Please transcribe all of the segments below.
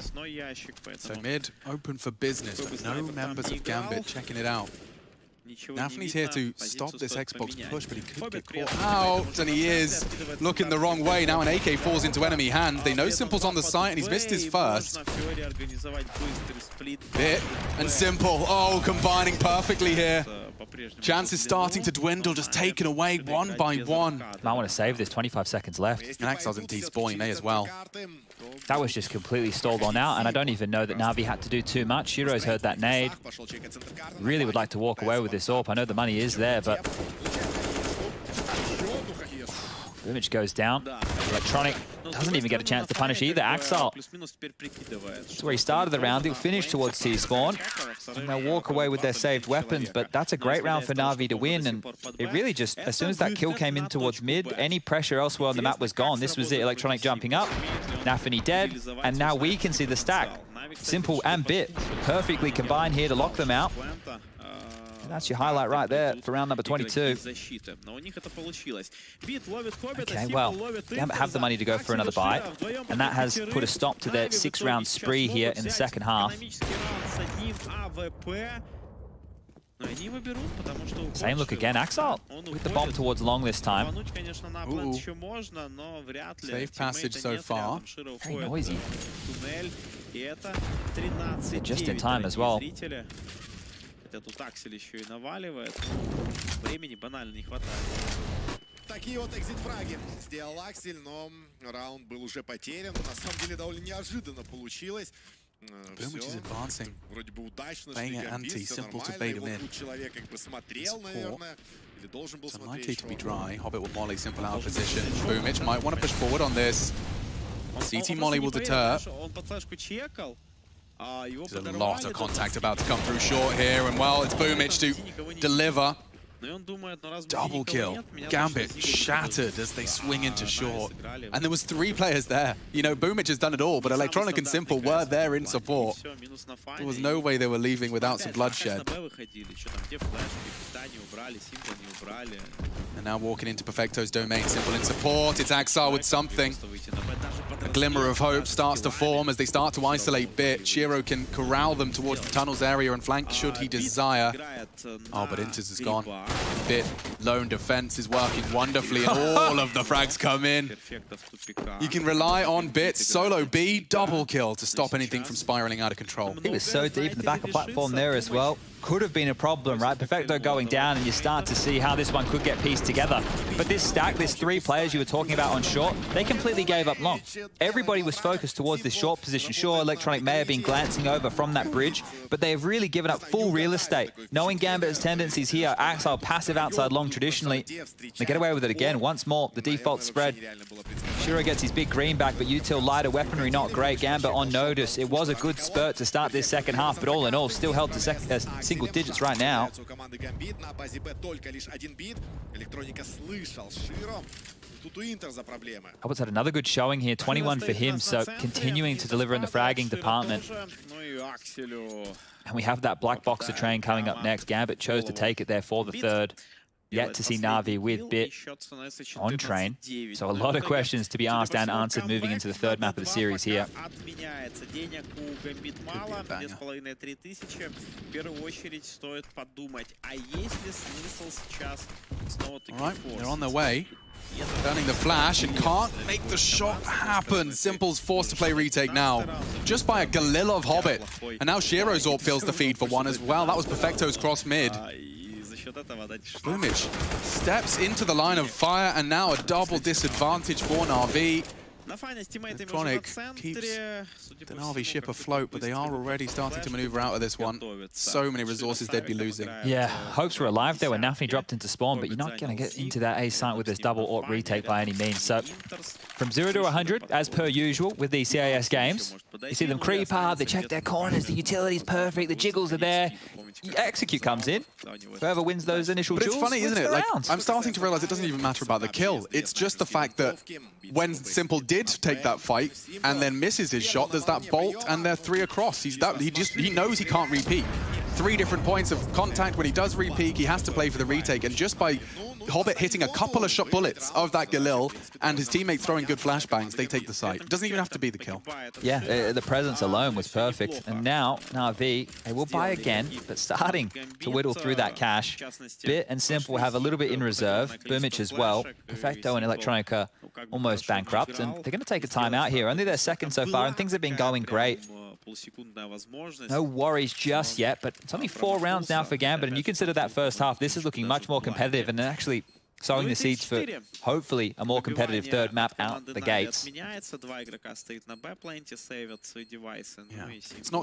So mid, open for business, but no members of Gambit checking it out. Navi's here to stop this Xbox push, but he could get caught out, and he is looking the wrong way. Now an AK falls into enemy hands. They know Simple's on the site, and he's missed his first. Bit and Simple, oh, combining perfectly here. Chances starting to dwindle, just taken away one by one. Might want to save this, 25 seconds left. And Axel's in despawn, he may as well. That was just completely stalled on out, and I don't even know that Navi had to do too much. Shiro's heard that nade. Really would like to walk away with this AWP. I know the money is there, but... Image goes down. Electronic doesn't even get a chance to punish either. Axel. That's where he started the round. He'll finish towards T-spawn. And they'll walk away with their saved weapons. But that's a great round for Navi to win. And it really just, as soon as that kill came in towards mid, any pressure elsewhere on the map was gone. This was it. Electronic jumping up. Nafany dead. And now we can see the stack. Simple and Bit perfectly combined here to lock them out. And that's your highlight right there for round number 22. Okay, well, Gambit have the money to go for another bite, and that has put a stop to their 6-round spree here in the second half. Same look again, Axel with the bomb towards long this time. Ooh. Safe passage so far. Very noisy. Just in time as well. Тут Аксель еще и наваливает. Времени банально не хватает. Такие вот экзит-фраги сделал Аксель, но раунд был уже потерян. На самом деле довольно неожиданно получилось. Все вроде бы удачно, что Гамбит, все нормально. Его тут человек как бы смотрел, наверное. Или должен был смотреть. Unlikely to be dry. Hobbit will molly Simple out of position. Boomich might want to push forward on this. CT molly will deter. There's a lot of contact about to come through short here, and well, it's Boomich to deliver. Double kill. Gambit shattered as they swing into short. And there was 3 players there. You know, Boomich has done it all, but Electronic and Simple were there in support. There was no way they were leaving without some bloodshed. And now walking into Perfecto's domain, Simple in support. It's Axar with something. A glimmer of hope starts to form as they start to isolate Bit. Shiro can corral them towards the tunnels area and flank should he desire. Oh, but Inters is gone. Bit lone defense is working wonderfully, and all of the frags come in. You can rely on Bit's solo B double kill to stop anything from spiraling out of control. He was so deep in the back of platform there as well. Could have been a problem, right? Perfecto going down, and you start to see how this one could get pieced together. But this stack, this 3 players you were talking about on short, they completely gave up long. Everybody was focused towards this short position. Sure, Electronic may have been glancing over from that bridge, but they have really given up full real estate. Knowing Gambit's tendencies here, Axel passive outside long traditionally. They get away with it again. Once more, the default spread. Shiro gets his big green back, but util lighter weaponry not great. Gambit on notice. It was a good spurt to start this second half, but all in all, still held to single digits right now. Hobbit's had another good showing here, 21 for him, so continuing to deliver in the fragging department. And we have that Black Boxer train coming up next. Gambit chose to take it there for the 3rd. Yet to see Navi with Bit on train. So a lot of questions to be asked and answered moving into the 3rd map of the series here. Alright, they're on their way. Turning the flash and can't make the shot happen. Simple's forced to play retake now, just by a Galilov Hobbit. And now Shiro's AWP fills the feed for one as well. That was Perfecto's cross mid. Boomich steps into the line of fire, and now a double disadvantage for Navi. Electronic keeps the Navi ship afloat, but they are already starting to maneuver out of this one. So many resources they'd be losing. Yeah, hopes were alive there when Nafany dropped into spawn, but you're not going to get into that A site with this double AWP retake by any means. So from 0 to 100, as per usual with these CIS games, you see them creep hard, they check their corners, the utility's perfect, the jiggles are there. Execute comes in. Whoever wins those initial duels, it's funny, isn't it? Like, I'm starting to realize it doesn't even matter about the kill. It's just the fact that when Simple did take that fight and then misses his shot, there's that bolt and they're 3 across. He knows he can't repeat. 3 different points of contact. When he does repeat, he has to play for the retake, and just by Hobbit hitting a couple of shot bullets of that Galil and his teammates throwing good flashbangs, they take the site. It doesn't even have to be the kill. Yeah, the presence alone was perfect. And now, Navi, they will buy again, but starting to whittle through that cash. Bit and Simple have a little bit in reserve. Boomich as well. Perfecto and Electronica almost bankrupt. And they're going to take a timeout here. Only their second so far, and things have been going great. No worries just yet, but it's only 4 rounds now for Gambit, and you consider that first half. This is looking much more competitive, and actually sowing the seeds for hopefully a more competitive third map out the gates. Yeah. It's not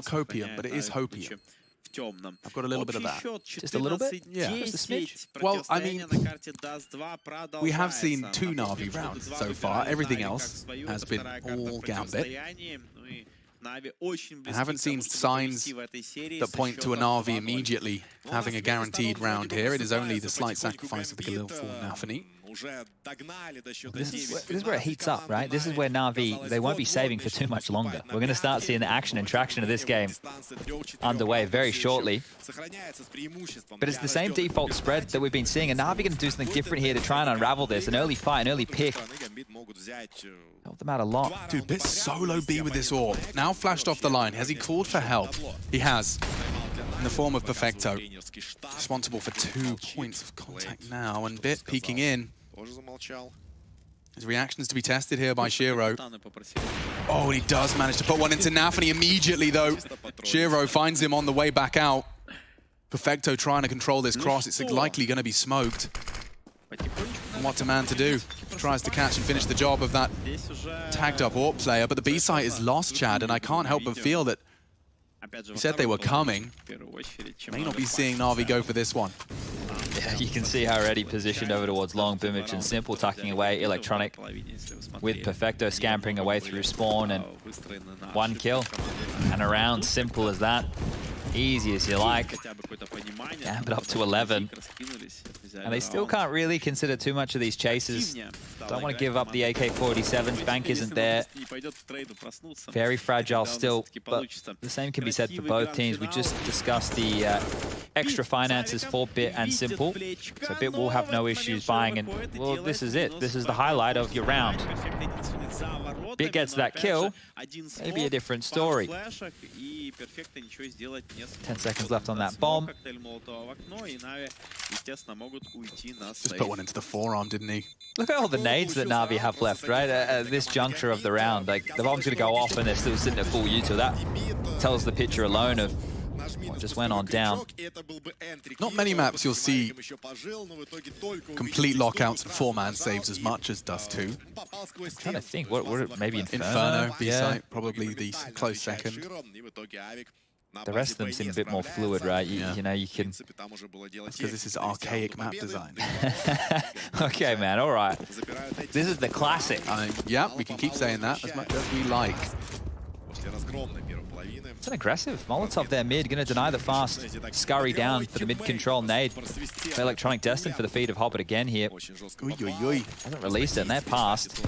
copium, but it is hopium. I've got a little bit of that. Just a little bit? Yeah. Just a smidge? Well, I mean, we have seen 2 Navi rounds so far. Everything else has been all Gambit. I haven't seen signs that point to a Navi immediately having a guaranteed round here. It is only the slight sacrifice of the Galil for Navi. This is where it heats up, right? This is where Navi, they won't be saving for too much longer. We're going to start seeing the action and traction of this game underway very shortly. But it's the same default spread that we've been seeing, and Navi going to do something different here to try and unravel this. An early fight, an early pick. Helped them out a lot. Dude, Bit solo B with this AWP. Now flashed off the line. Has he called for help? He has. In the form of Perfecto. Responsible for 2 points of contact now, and Bit peeking in. His reactions to be tested here by Shiro. Oh, and he does manage to put one into Nafany immediately, though. Shiro finds him on the way back out. Perfecto trying to control this cross. It's likely going to be smoked. And what's a man to do? Tries to catch and finish the job of that tagged up AWP player, but the B site is lost, Chad, and I can't help but feel that he said they were coming. May not be seeing Navi go for this one. Yeah, you can see how already positioned over towards long. Boomich and Simple tucking away. Electronic with Perfecto scampering away through spawn, and 1 kill. And around, simple as that. Easy as you like. Gambit up to 11. And they still can't really consider too much of these chases. Don't want to give up the AK-47s. Bank isn't there. Very fragile still, but the same can be said for both teams. We just discussed the extra finances for Bit and Simple. So Bit will have no issues buying, and well, this is it. This is the highlight of your round. Bit gets that kill, maybe a different story. 10 seconds left on that bomb. Just put one into the forearm, didn't he? Look at all the nades that Navi have left, right? At this juncture of the round. Like, the bomb's going to go off and they're still sitting at full util. That tells the picture alone of what just went on down. Not many maps you'll see complete lockouts and 4-man saves as much as Dust 2. I'm trying to think, what maybe Inferno, B-site, probably the close second. The rest of them seem a bit more fluid, right? You know, you can... That's because this is archaic map design. Okay, man, all right. This is the classic. Yeah, we can keep saying that as much as we like. It's an aggressive Molotov there mid, going to deny the fast scurry down for the mid-control nade. Electronic destined for the feed of Hobbit again here. Hasn't released it, and they're past.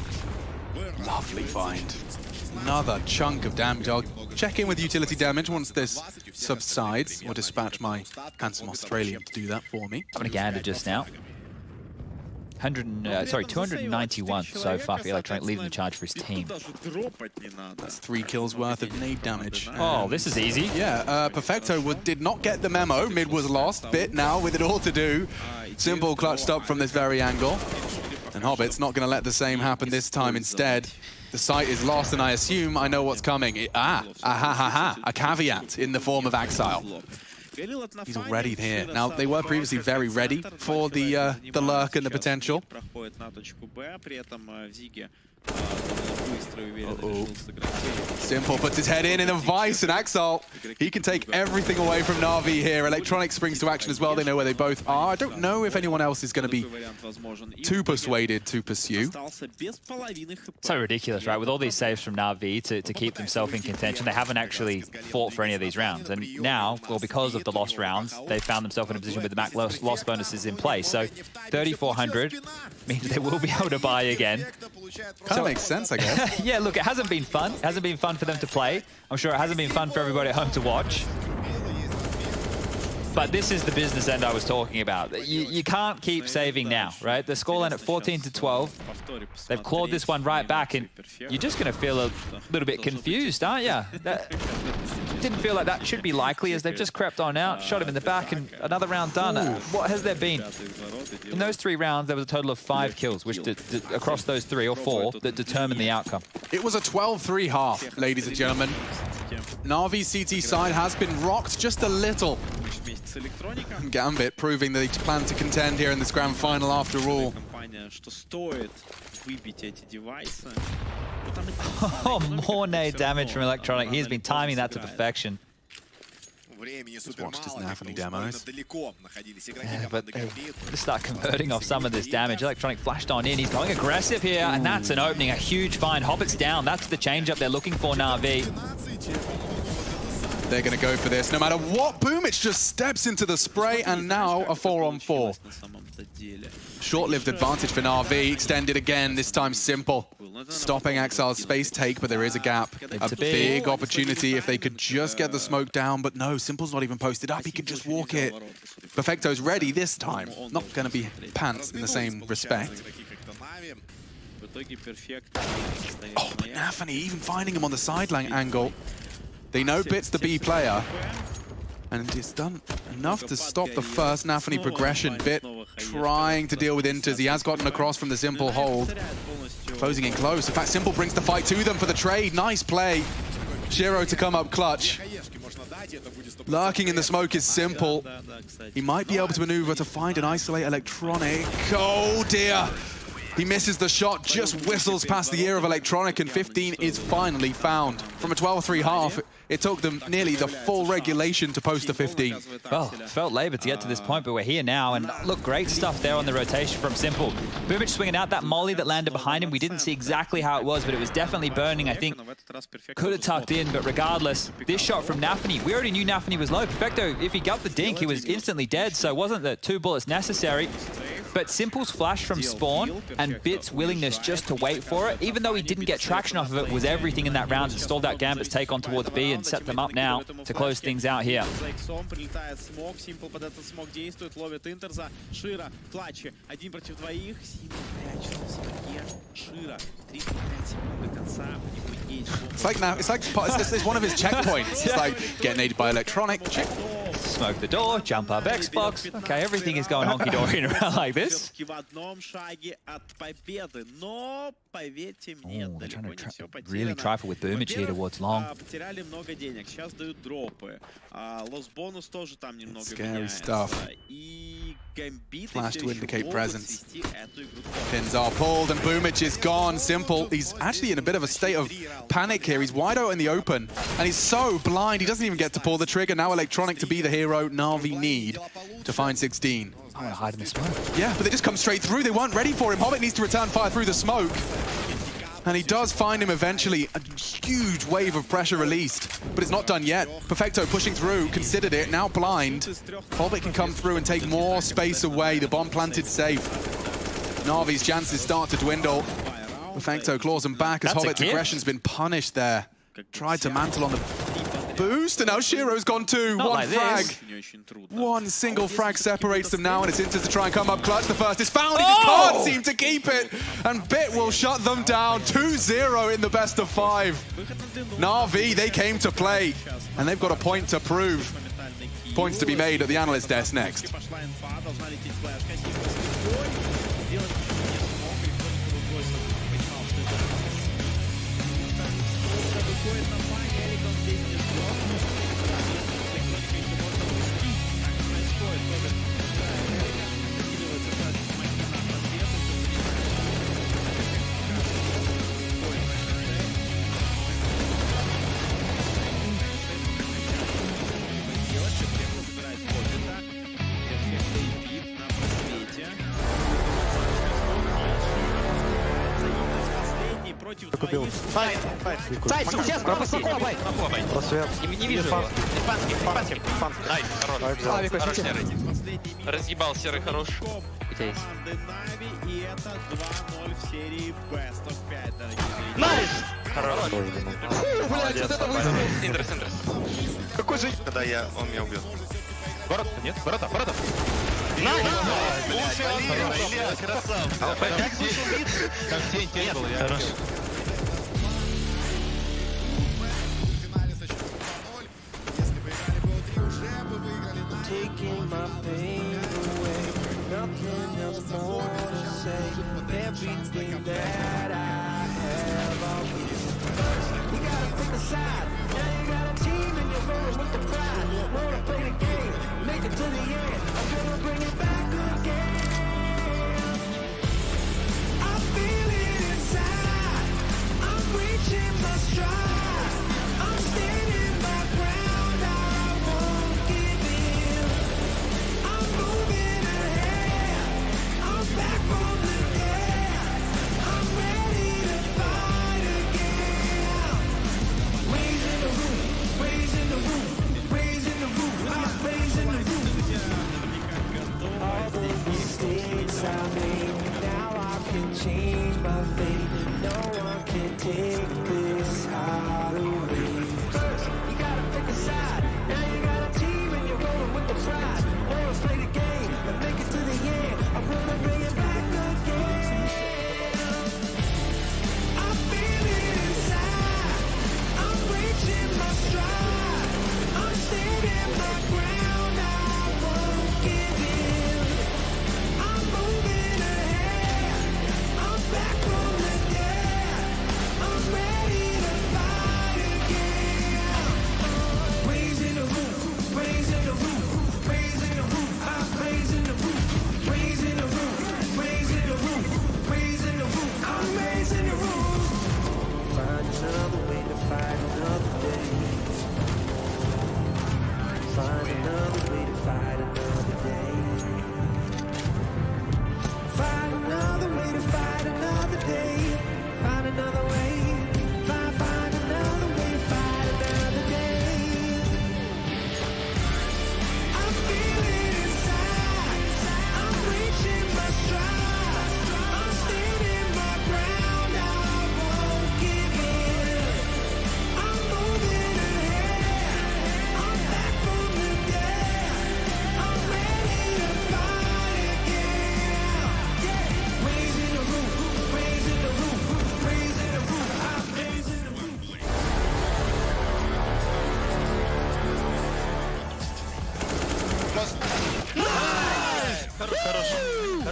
Lovely find. Another chunk of damage. I'll check in with utility damage once this subsides, or dispatch my handsome Australian to do that for me. Having a gander just now. 291 so far for Electronic, leading the charge for his team. That's 3 kills worth of nade damage. Oh, this is easy. Yeah, Perfecto did not get the memo. Mid was lost. Bit now with it all to do. Simple clutched up from this very angle. And Hobbit's not going to let the same happen this time. Instead, the site is lost, and I assume I know what's coming. A caveat in the form of Exile. He's already here. Now, they were previously very ready for the lurk and the potential. Simple puts his head in a vice, and Axel, he can take everything away from Navi here. Electronic springs to action as well. They know where they both are. I don't know if anyone else is going to be too persuaded to pursue. So ridiculous, right? With all these saves from Navi to keep themselves in contention, they haven't actually fought for any of these rounds. And now, well, because of the lost rounds, they found themselves in a position with the max loss bonuses in place. So 3,400 means they will be able to buy again. Kind of makes sense, I guess. Yeah, look, it hasn't been fun. It hasn't been fun for them to play. I'm sure it hasn't been fun for everybody at home to watch. But this is the business end I was talking about. You can't keep saving now, right? The scoreline at 14-12. They've clawed this one right back, and you're just going to feel a little bit confused, aren't you? That didn't feel like that should be likely, as they've just crept on out, shot him in the back, and another round done. What has there been? In those 3 rounds, there was a total of 5 kills, which across those 3 or 4 that determined the outcome. It was a 12-3 half, ladies and gentlemen. Navi's CT side has been rocked just a little. Gambit proving that they plan to contend here in this grand final after all. Oh, more nade damage from Electronic. He's been timing that to perfection. Just watched his Navi demos. Yeah, but they start converting off some of this damage. Electronic flashed on in. He's going aggressive here, and that's an opening, a huge find. Hobbit's down. That's the change-up they're looking for, Navi. They're going to go for this no matter what. Boomich just steps into the spray, and now a 4-on-4. Short-lived advantage for Navi, extended again, this time Simple. Stopping Exile's space take, but there is a gap. A big opportunity if they could just get the smoke down, but no, Simple's not even posted up, he can just walk it. Perfecto's ready this time, not going to be pants in the same respect. Oh, but Navi even finding him on the sideline angle. They know Bit's the B player, and it's done enough to stop the first Navi progression. Bit trying to deal with Inters. He has gotten across from the Simple hold. Closing in close. In fact, Simple brings the fight to them for the trade. Nice play. Shiro to come up clutch. Lurking in the smoke is Simple. He might be able to maneuver to find and isolate Electronic. Oh dear. He misses the shot, just whistles past the ear of Electronic, and 15 is finally found. From a 12-3 half, it took them nearly the full regulation to post a 15. Well, felt labor to get to this point, but we're here now, and look, great stuff there on the rotation from Simple. Boomich swinging out that molly that landed behind him. We didn't see exactly how it was, but it was definitely burning, I think. Could have tucked in, but regardless, this shot from Nafi, we already knew Nafi was low. Perfecto, if he got the dink, he was instantly dead, so it wasn't the 2 bullets necessary. But Simple's flash from spawn and Bit's willingness just to wait for it, even though he didn't get traction off of it, was everything in that round. Installed that Gambit's take on towards B and set them up now to close things out here. It's one of his checkpoints. It's like, get naded by Electronic. Smoke the door, jump up Xbox. Okay, everything is going honky-dory in a round like this. Oh, they're trying to really trifle with Boomich here towards long. Scary stuff. Flash to indicate presence. Pins are pulled and Boomich is gone. Simple. He's actually in a bit of a state of panic here. He's wide out in the open and he's so blind he doesn't even get to pull the trigger. Now Electronic to be the hero Navi need to find 16. I want to hide in the smoke. Yeah, but they just come straight through. They weren't ready for him. Hobbit needs to return fire through the smoke. And he does find him eventually. A huge wave of pressure released, but it's not done yet. Perfecto pushing through, considered it, now blind. Hobbit can come through and take more space away. The bomb planted safe. Navi's chances start to dwindle. Perfecto claws him back as Hobbit's aggression's been punished there. Tried to mantle on the boost, and now Shiro's gone too. Not one like frag. This. One single frag separates them now, and it's Inter to try and come up clutch. The first is found. He just can't seem to keep it. And Bit will shut them down. 2-0 in the best of 5. Navi, they came to play, and they've got a point to prove. Points to be made at the analyst desk next. Купил. Сайт, сейчас, пропусти. Просвет. Не вижу. Инфанский. Найс, хорош. Хорош, серый. Разъебал, серый, хорош. У тебя есть. Найс! Хорош. Молодец, Интерес. какой же... Когда он меня убьет. Ворота, нет? Ворота, ворота! Красава! Как тень был, я... В финале со счетом 2-0. Если бы играли бы 3, уже бы выиграли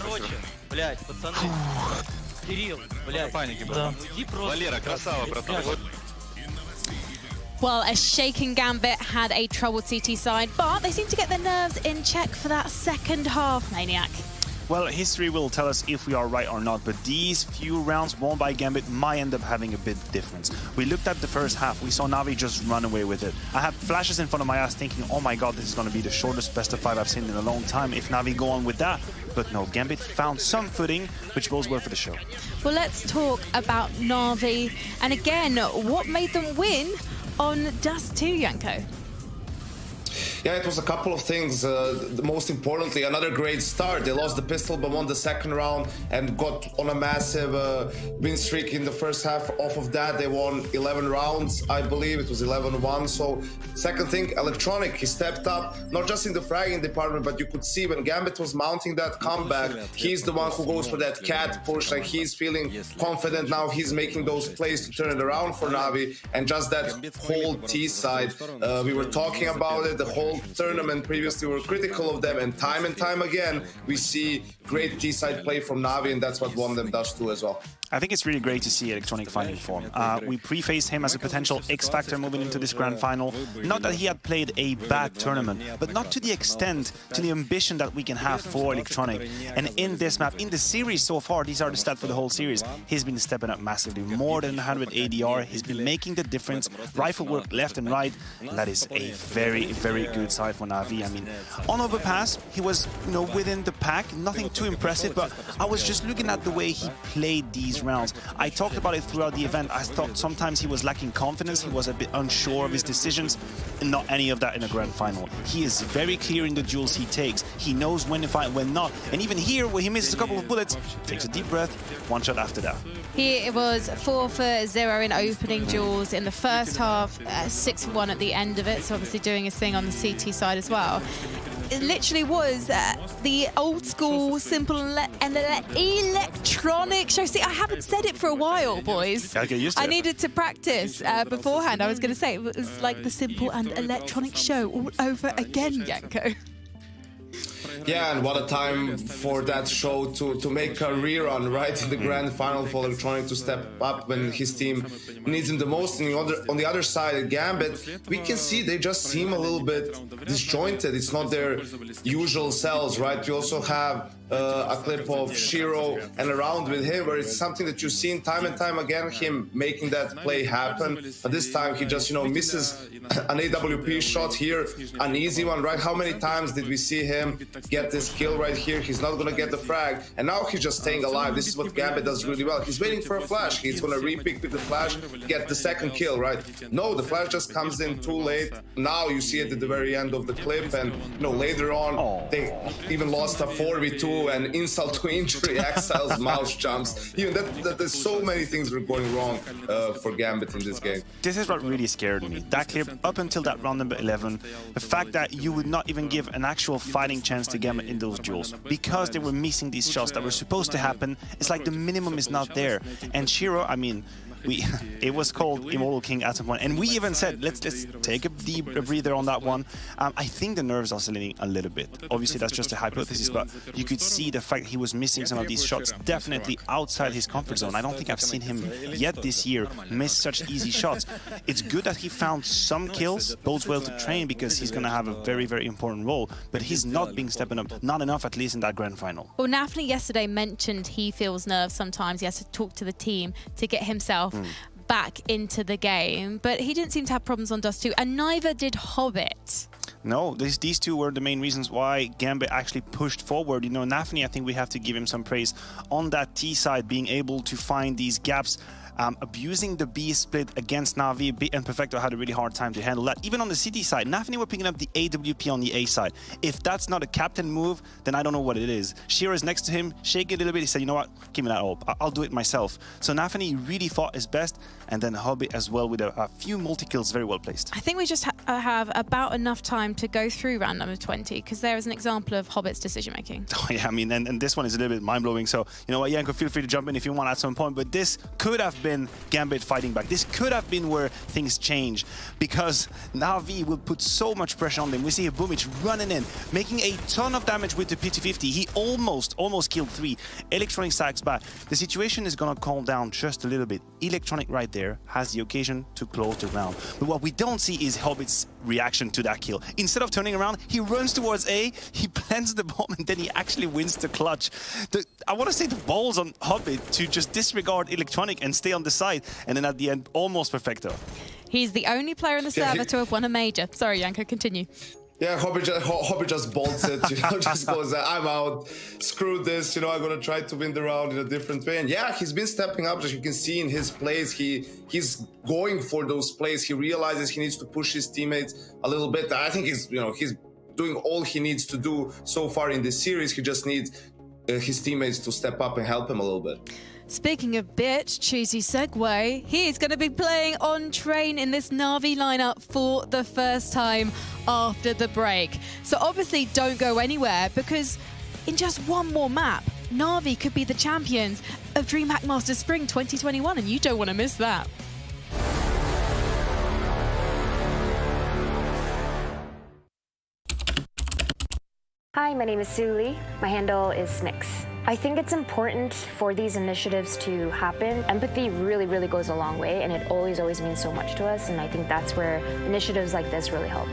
Короче, блядь, пацаны. Кирилл, блядь. Паники, брат. Валера, красава, братан. Well, a shaken Gambit had a troubled CT side, but they seem to get their nerves in check for that second half, Maniac. Well, history will tell us if we are right or not, but these few rounds won by Gambit might end up having a bit difference. We looked at the first half, we saw Navi just run away with it. I had flashes in front of my eyes thinking, oh my god, this is going to be the shortest best of 5 I've seen in a long time if Navi go on with that. But no, Gambit found some footing, which bodes well for the show. Well, let's talk about Navi. And again, what made them win on Dust 2, Yanko? Yeah, it was a couple of things. Most importantly, another great start. They lost the pistol but won the second round and got on a massive win streak in the first half. Off of that, they won 11 rounds, I believe. It was 11-1. So second thing, Electronic, he stepped up, not just in the fragging department, but you could see when Gambit was mounting that comeback, he's the one who goes for that cat push. Like, he's feeling confident now. He's making those plays to turn it around for Navi. And just that whole T side, we were talking about it, the whole tournament previously were critical of them, and time again we see great T-side play from Navi, and that's what won them Dust 2 as well. I think it's really great to see Electronic finding form. We prefaced him as a potential X-Factor moving into this grand final. Not that he had played a bad tournament, but not to the extent, to the ambition that we can have for Electronic. And in this map, in the series so far, these are the stats for the whole series, he's been stepping up massively. More than 100 ADR, he's been making the difference. Rifle work left and right, and that is a very, very good side for Navi. I mean, on overpass, he was, within the pack, nothing too impressive, but I was just looking at the way he played these rounds. I talked about it throughout the event. I thought sometimes he was lacking confidence, he was a bit unsure of his decisions, and not any of that in a grand final. He is very clear in the duels he takes. He knows when to fight, when not. And even here, where he misses a couple of bullets, takes a deep breath, one shot after that. It was 4-0 in opening duels in the first half, 6-1 at the end of it, so obviously doing his thing on the CT side as well. it literally was the old school, simple and electronic show. See, I haven't said it for a while, boys. Gotta get used to I it. needed to practice beforehand. I was going to say it was like the simple and electronic show all over again, Yanko. Yeah, and what a time for that show to make a rerun, right? In the grand final for Electronic to step up when his team needs him the most. And on the other side, at Gambit, we can see they just seem a little bit disjointed. It's not their usual selves, right? We also have a clip of Shiro and around with him, where it's something that you've seen time and time again, him making that play happen. But this time he just, misses an AWP shot here, an easy one, right? How many times did we see him get this kill right here? He's not gonna get the frag, and now he's just staying alive. This is what Gambit does really well. He's waiting for a flash. He's gonna re-pick with the flash, get the second kill, right? No, the flash just comes in too late. Now you see it at the very end of the clip, and later on they even lost a 4v2 and insult to injury. Exile's mouse jumps. Even that there's so many things were going wrong for Gambit in this game. This is what really scared me. That clip up until that round number 11, the fact that you would not even give an actual fighting chance to Gambit in those duels because they were missing these shots that were supposed to happen. It's like the minimum is not there. And Shiro, I mean, it was called Immortal King at some point, and we even said let's take a deep breather on that one. I think the nerves are oscillating a little bit. Obviously that's just a hypothesis, but you could see the fact he was missing some of these shots definitely outside his comfort zone. I don't think I've seen him yet this year miss such easy shots. It's good that he found some kills, bodes well to train, because he's going to have a very, very important role, but he's not being stepping up, not enough at least in that grand final. Well, Navi yesterday mentioned he feels nerves sometimes. He has to talk to the team to get himself back into the game, but he didn't seem to have problems on Dust 2, and neither did Hobbit. No, these two were the main reasons why Gambit actually pushed forward. Navi, I think we have to give him some praise on that T side, being able to find these gaps. Abusing the B split against Navi, and Perfecto had a really hard time to handle that. Even on the CT side, Navi were picking up the AWP on the A side. If that's not a captain move, then I don't know what it is. Shiro is next to him, shaking a little bit. He said, you know what, give me that ult. I'll do it myself. So Navi really fought his best, and then Hobbit as well with a few multi-kills, very well placed. I think we just have about enough time to go through round number 20, because there is an example of Hobbit's decision-making. Oh yeah, I mean, and this one is a little bit mind-blowing. So, you know what, Yanko, feel free to jump in if you want at some point, but this could have been Gambit fighting back. This could have been where things change, because Navi will put so much pressure on them. We see Boomic running in, making a ton of damage with the PT-50. He almost killed 3. Electronic sags back. The situation is gonna calm down just a little bit. Electronic right there has the occasion to close the round. But what we don't see is Hobbit's reaction to that kill. Instead of turning around, he runs towards A, he plants the bomb, and then he actually wins the clutch. I want to say the balls on Hobbit to just disregard Electronic and stay on the side, and then at the end, almost perfecto. He's the only player in the server to have won a major. Sorry, Yanko, continue. Yeah, Hobbit just bolts it, just goes, I'm out, screw this, I'm gonna try to win the round in a different way. And yeah, he's been stepping up, as you can see in his plays. He's going for those plays. He realizes he needs to push his teammates a little bit. I think he's doing all he needs to do so far in this series. He just needs his teammates to step up and help him a little bit. Speaking of bit, choosy segue, he's going to be playing on Train in this Navi lineup for the first time after the break. So obviously don't go anywhere, because in just one more map, Navi could be the champions of DreamHack Masters Spring 2021, and you don't want to miss that. Hi, my name is Sue Lee. My handle is Snix. I think it's important for these initiatives to happen. Empathy really, really goes a long way, and it always means so much to us, and I think that's where initiatives like this really help.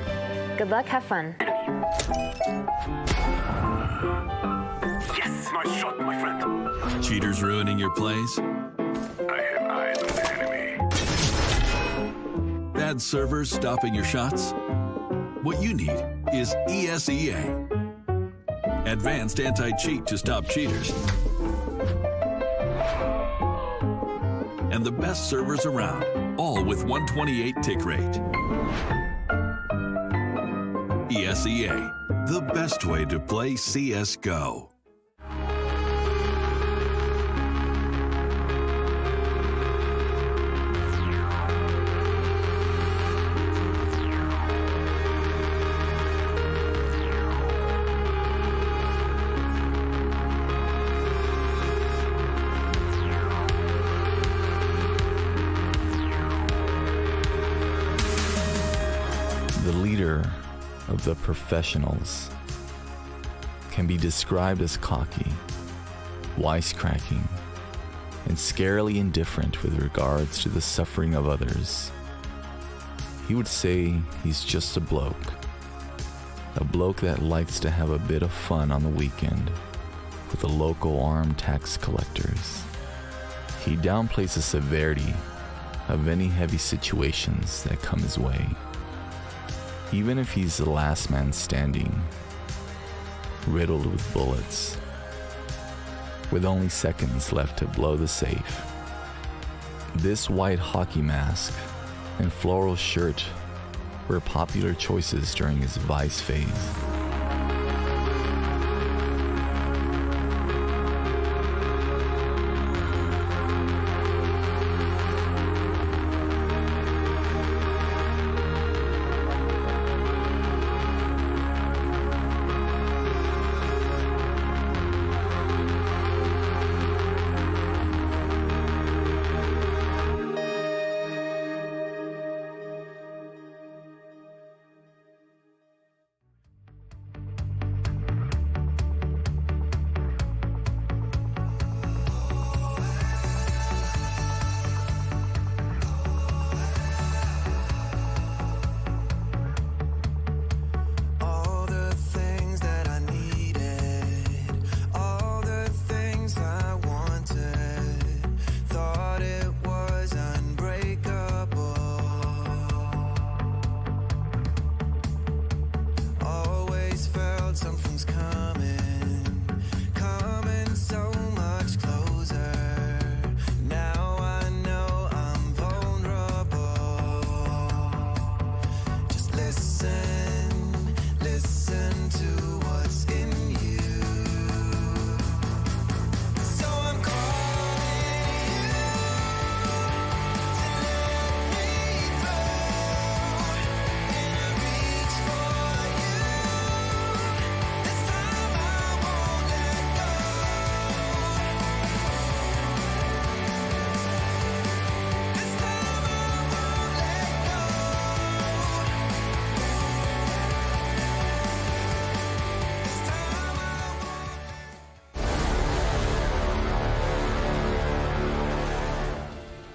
Good luck, have fun. Yes, nice shot, my friend. Cheaters ruining your plays? I have eyes on the enemy. Bad servers stopping your shots? What you need is ESEA. Advanced anti-cheat to stop cheaters. And the best servers around, all with 128 tick rate. ESEA, the best way to play CSGO. of the professionals, can be described as cocky, wisecracking, and scarily indifferent with regards to the suffering of others. He would say he's just a bloke that likes to have a bit of fun on the weekend with the local armed tax collectors. He downplays the severity of any heavy situations that come his way, even if he's the last man standing, riddled with bullets, with only seconds left to blow the safe. This white hockey mask and floral shirt were popular choices during his Vice phase.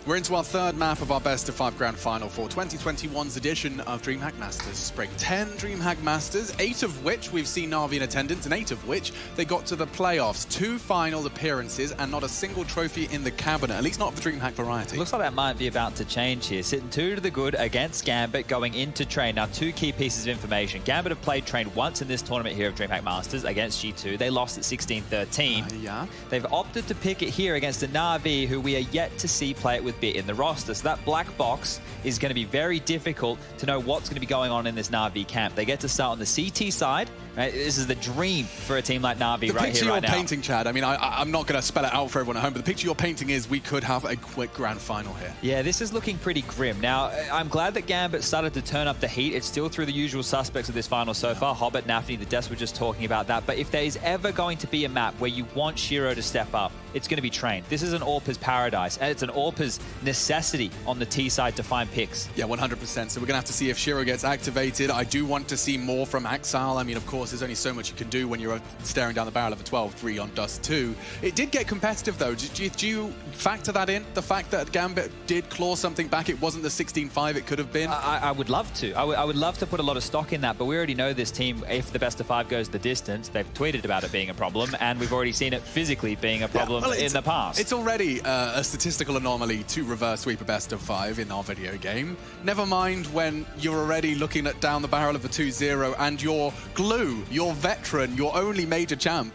We're into our third map of our best of 5 grand final for 2021's edition of DreamHack Masters Spring. 10 DreamHack Masters, 8 of which we've seen Navi in attendance, and 8 of which they got to the playoffs. 2 final appearances and not a single trophy in the cabinet, at least not for the DreamHack variety. Looks like that might be about to change here. Sitting 2 to the good against Gambit going into Train. Now, 2 key pieces of information. Gambit have played Train once in this tournament here of DreamHack Masters against G2. They lost at 16-13. Yeah. They've opted to pick it here against a Navi who we are yet to see play it with Bit in the roster. So that black box is going to be very difficult to know what's going to be going on in this Navi camp. They get to start on the CT side. Right? This is the dream for a team like Navi right here, right now. The picture you're painting, Chad, I mean, I'm not going to spell it out for everyone at home, but the picture you're painting is we could have a quick grand final here. Yeah, this is looking pretty grim. Now, I'm glad that Gambit started to turn up the heat. It's still through the usual suspects of this final so far. Hobbit, Nafi, the Des were just talking about that. But if there is ever going to be a map where you want Shiro to step up, it's going to be Train. This is an AWP's paradise, and it's an AWP's necessity on the T side to find picks. Yeah, 100%. So we're going to have to see if Shiro gets activated. I do want to see more from Axile. I mean, of course, there's only so much you can do when you're staring down the barrel of a 12-3 on Dust 2. It did get competitive, though. Do you factor that in? The fact that Gambit did claw something back, it wasn't the 16-5 it could have been? I would love to. I would love to put a lot of stock in that, but we already know this team, if the best of 5 goes the distance, they've tweeted about it being a problem, and we've already seen it physically being a problem in the past. It's already a statistical anomaly to reverse sweep a best of 5 in our video game. Never mind when you're already looking at down the barrel of a 2-0 and your glue, your veteran, your only major champ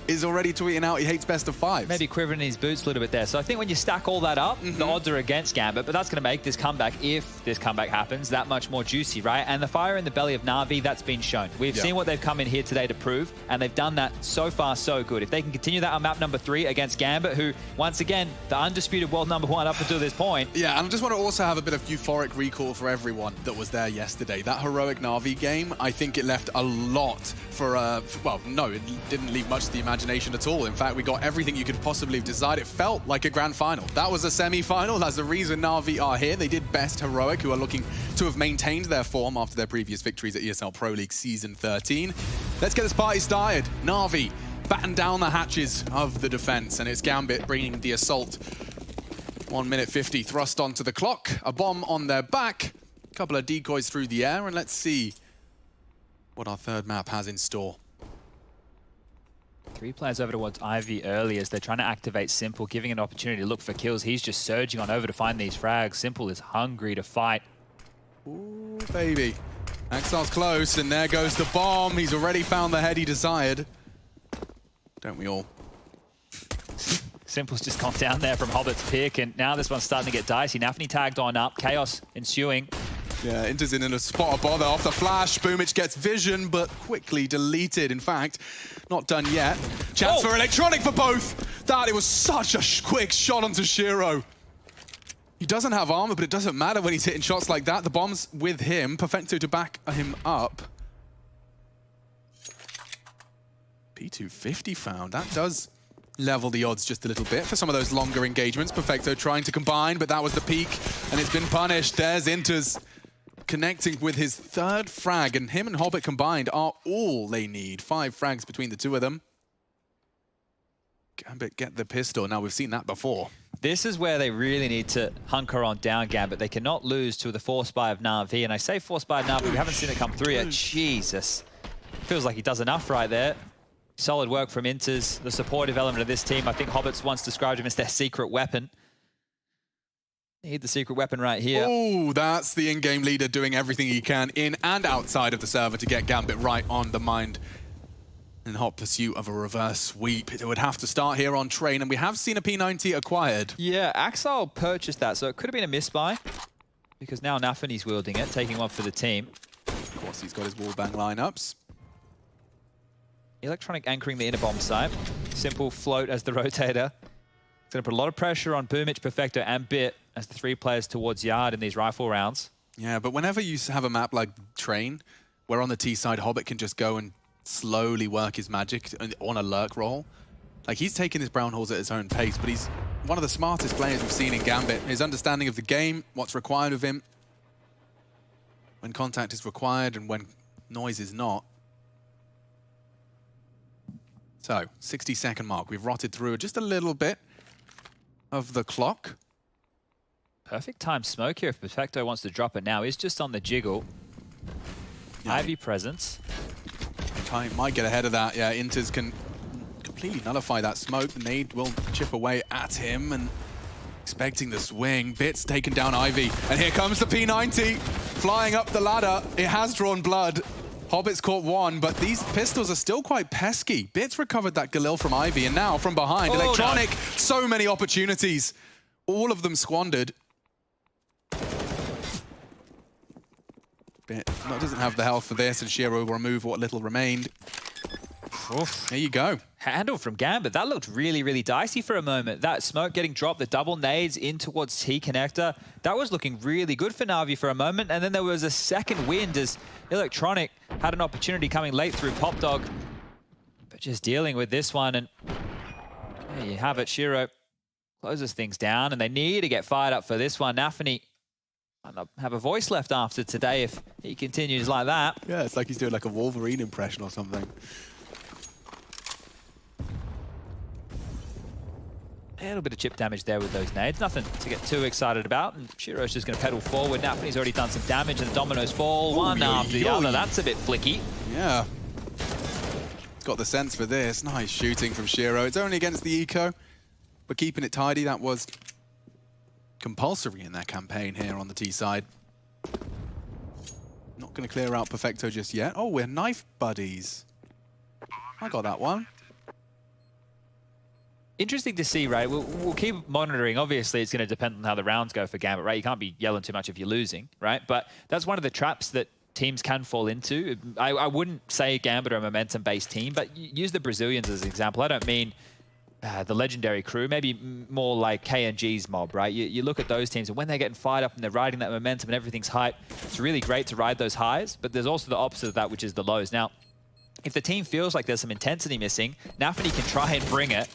is already tweeting out he hates best of 5s. Maybe quivering in his boots a little bit there. So I think when you stack all that up, the odds are against Gambit, but that's going to make this comeback, if this comeback happens, that much more juicy, right? And the fire in the belly of Navi, that's been shown. We've seen what they've come in here today to prove, and they've done that so far so good. If they can continue that on map number 3 against Gambit, who, once again, the undisputed world #1 up until this point. Yeah, and I just want to also have a bit of euphoric recall for everyone that was there yesterday. That heroic Navi game, I think it left a lot for, well, no, it didn't leave much to the imagination at all. In fact, we got everything you could possibly have desired. It felt like a grand final. That was a semi-final. That's the reason Navi are here. They did best Heroic, who are looking to have maintained their form after their previous victories at ESL Pro League Season 13. Let's get this party started. Navi batten down the hatches of the defense, and it's Gambit bringing the assault. 1 minute 50 thrust onto the clock, a bomb on their back, a couple of decoys through the air, and let's see what our third map has in store. 3 players over towards Ivy early as they're trying to activate Simple, giving an opportunity to look for kills. He's just surging on over to find these frags. Simple is hungry to fight. Ooh, baby. Axel's close, and there goes the bomb. He's already found the head he desired. Don't we all? Simple's just gone down there from Hobbit's pick, and now this one's starting to get dicey. Nafni tagged on up, chaos ensuing. Yeah, Inter's in a spot of bother off the flash. Boomich gets vision, but quickly deleted. In fact, not done yet. Chance for Electronic for both. That, it was such a quick shot onto Shiro. He doesn't have armor, but it doesn't matter when he's hitting shots like that. The bomb's with him. Perfecto to back him up. P250 found. That does level the odds just a little bit for some of those longer engagements. Perfecto trying to combine, but that was the peak, and it's been punished. There's Inter's connecting with his third frag, and him and Hobbit combined are all they need. 5 frags between the two of them. Gambit get the pistol. Now, we've seen that before. This is where they really need to hunker on down Gambit. They cannot lose to the force buy of Navi, and I say force buy of Navi, we haven't seen it come through yet. Jesus. Feels like he does enough right there. Solid work from Inters, the supportive element of this team. I think Hobbit's once described him as their secret weapon. Need the secret weapon right here. Oh, that's the in-game leader doing everything he can in and outside of the server to get Gambit right on the mind in hot pursuit of a reverse sweep. It would have to start here on Train, and we have seen a P90 acquired. Yeah, Axel purchased that, so it could have been a misbuy because now Nafani's wielding it, taking one for the team. Of course, he's got his wallbang lineups. Electronic anchoring the inner bomb site. Simple float as the rotator. It's going to put a lot of pressure on Boomich, Perfecto, and Bit as the 3 players towards Yard in these rifle rounds. Yeah, but whenever you have a map like Train, where on the T side, Hobbit can just go and slowly work his magic on a lurk roll. Like, he's taking his brown holes at his own pace, but he's one of the smartest players we've seen in Gambit. His understanding of the game, what's required of him, when contact is required and when noise is not. So, 60-second mark. We've rotted through just a little bit of the clock. Perfect time smoke here if Perfecto wants to drop it now. He's just on the jiggle. Yeah. Ivy presence. Might get ahead of that. Yeah, Inters can completely nullify that smoke. The nade will chip away at him, and expecting the swing. Bit's taken down Ivy, and here comes the P90 flying up the ladder. It has drawn blood. Hobbit's caught one, but these pistols are still quite pesky. Bit's recovered that Galil from Ivy, and now from behind, Electronic, no. So many opportunities. All of them squandered. Bit doesn't have the health for this, and Shiro will remove what little remained. Oof. There you go. Handle from Gambit. That looked really, really dicey for a moment. That smoke getting dropped, the double nades in towards T-connector. That was looking really good for Navi for a moment. And then there was a second wind as Electronic had an opportunity coming late through Pop Dog. But just dealing with this one. And there you have it. Shiro closes things down, and they need to get fired up for this one. Nafani might not have a voice left after today if he continues like that. Yeah, it's like he's doing like a Wolverine impression or something. A little bit of chip damage there with those nades. Nothing to get too excited about. And Shiro's just going to pedal forward. Nafani's already done some damage, and the dominoes fall one after the other. That's a bit flicky. Yeah. He's got the sense for this. Nice shooting from Shiro. It's only against the eco, but keeping it tidy. That was compulsory in their campaign here on the T side. Not going to clear out Perfecto just yet. Oh, we're knife buddies. I got that one. Interesting to see, right? We'll keep monitoring. Obviously, it's going to depend on how the rounds go for Gambit, right? You can't be yelling too much if you're losing, right? But that's one of the traps that teams can fall into. I wouldn't say Gambit are a momentum-based team, but use the Brazilians as an example. I don't mean the legendary crew, maybe more like KNG's mob, right? You look at those teams, and when they're getting fired up and they're riding that momentum and everything's hype, it's really great to ride those highs, but there's also the opposite of that, which is the lows. Now, if the team feels like there's some intensity missing, Navi can try and bring it.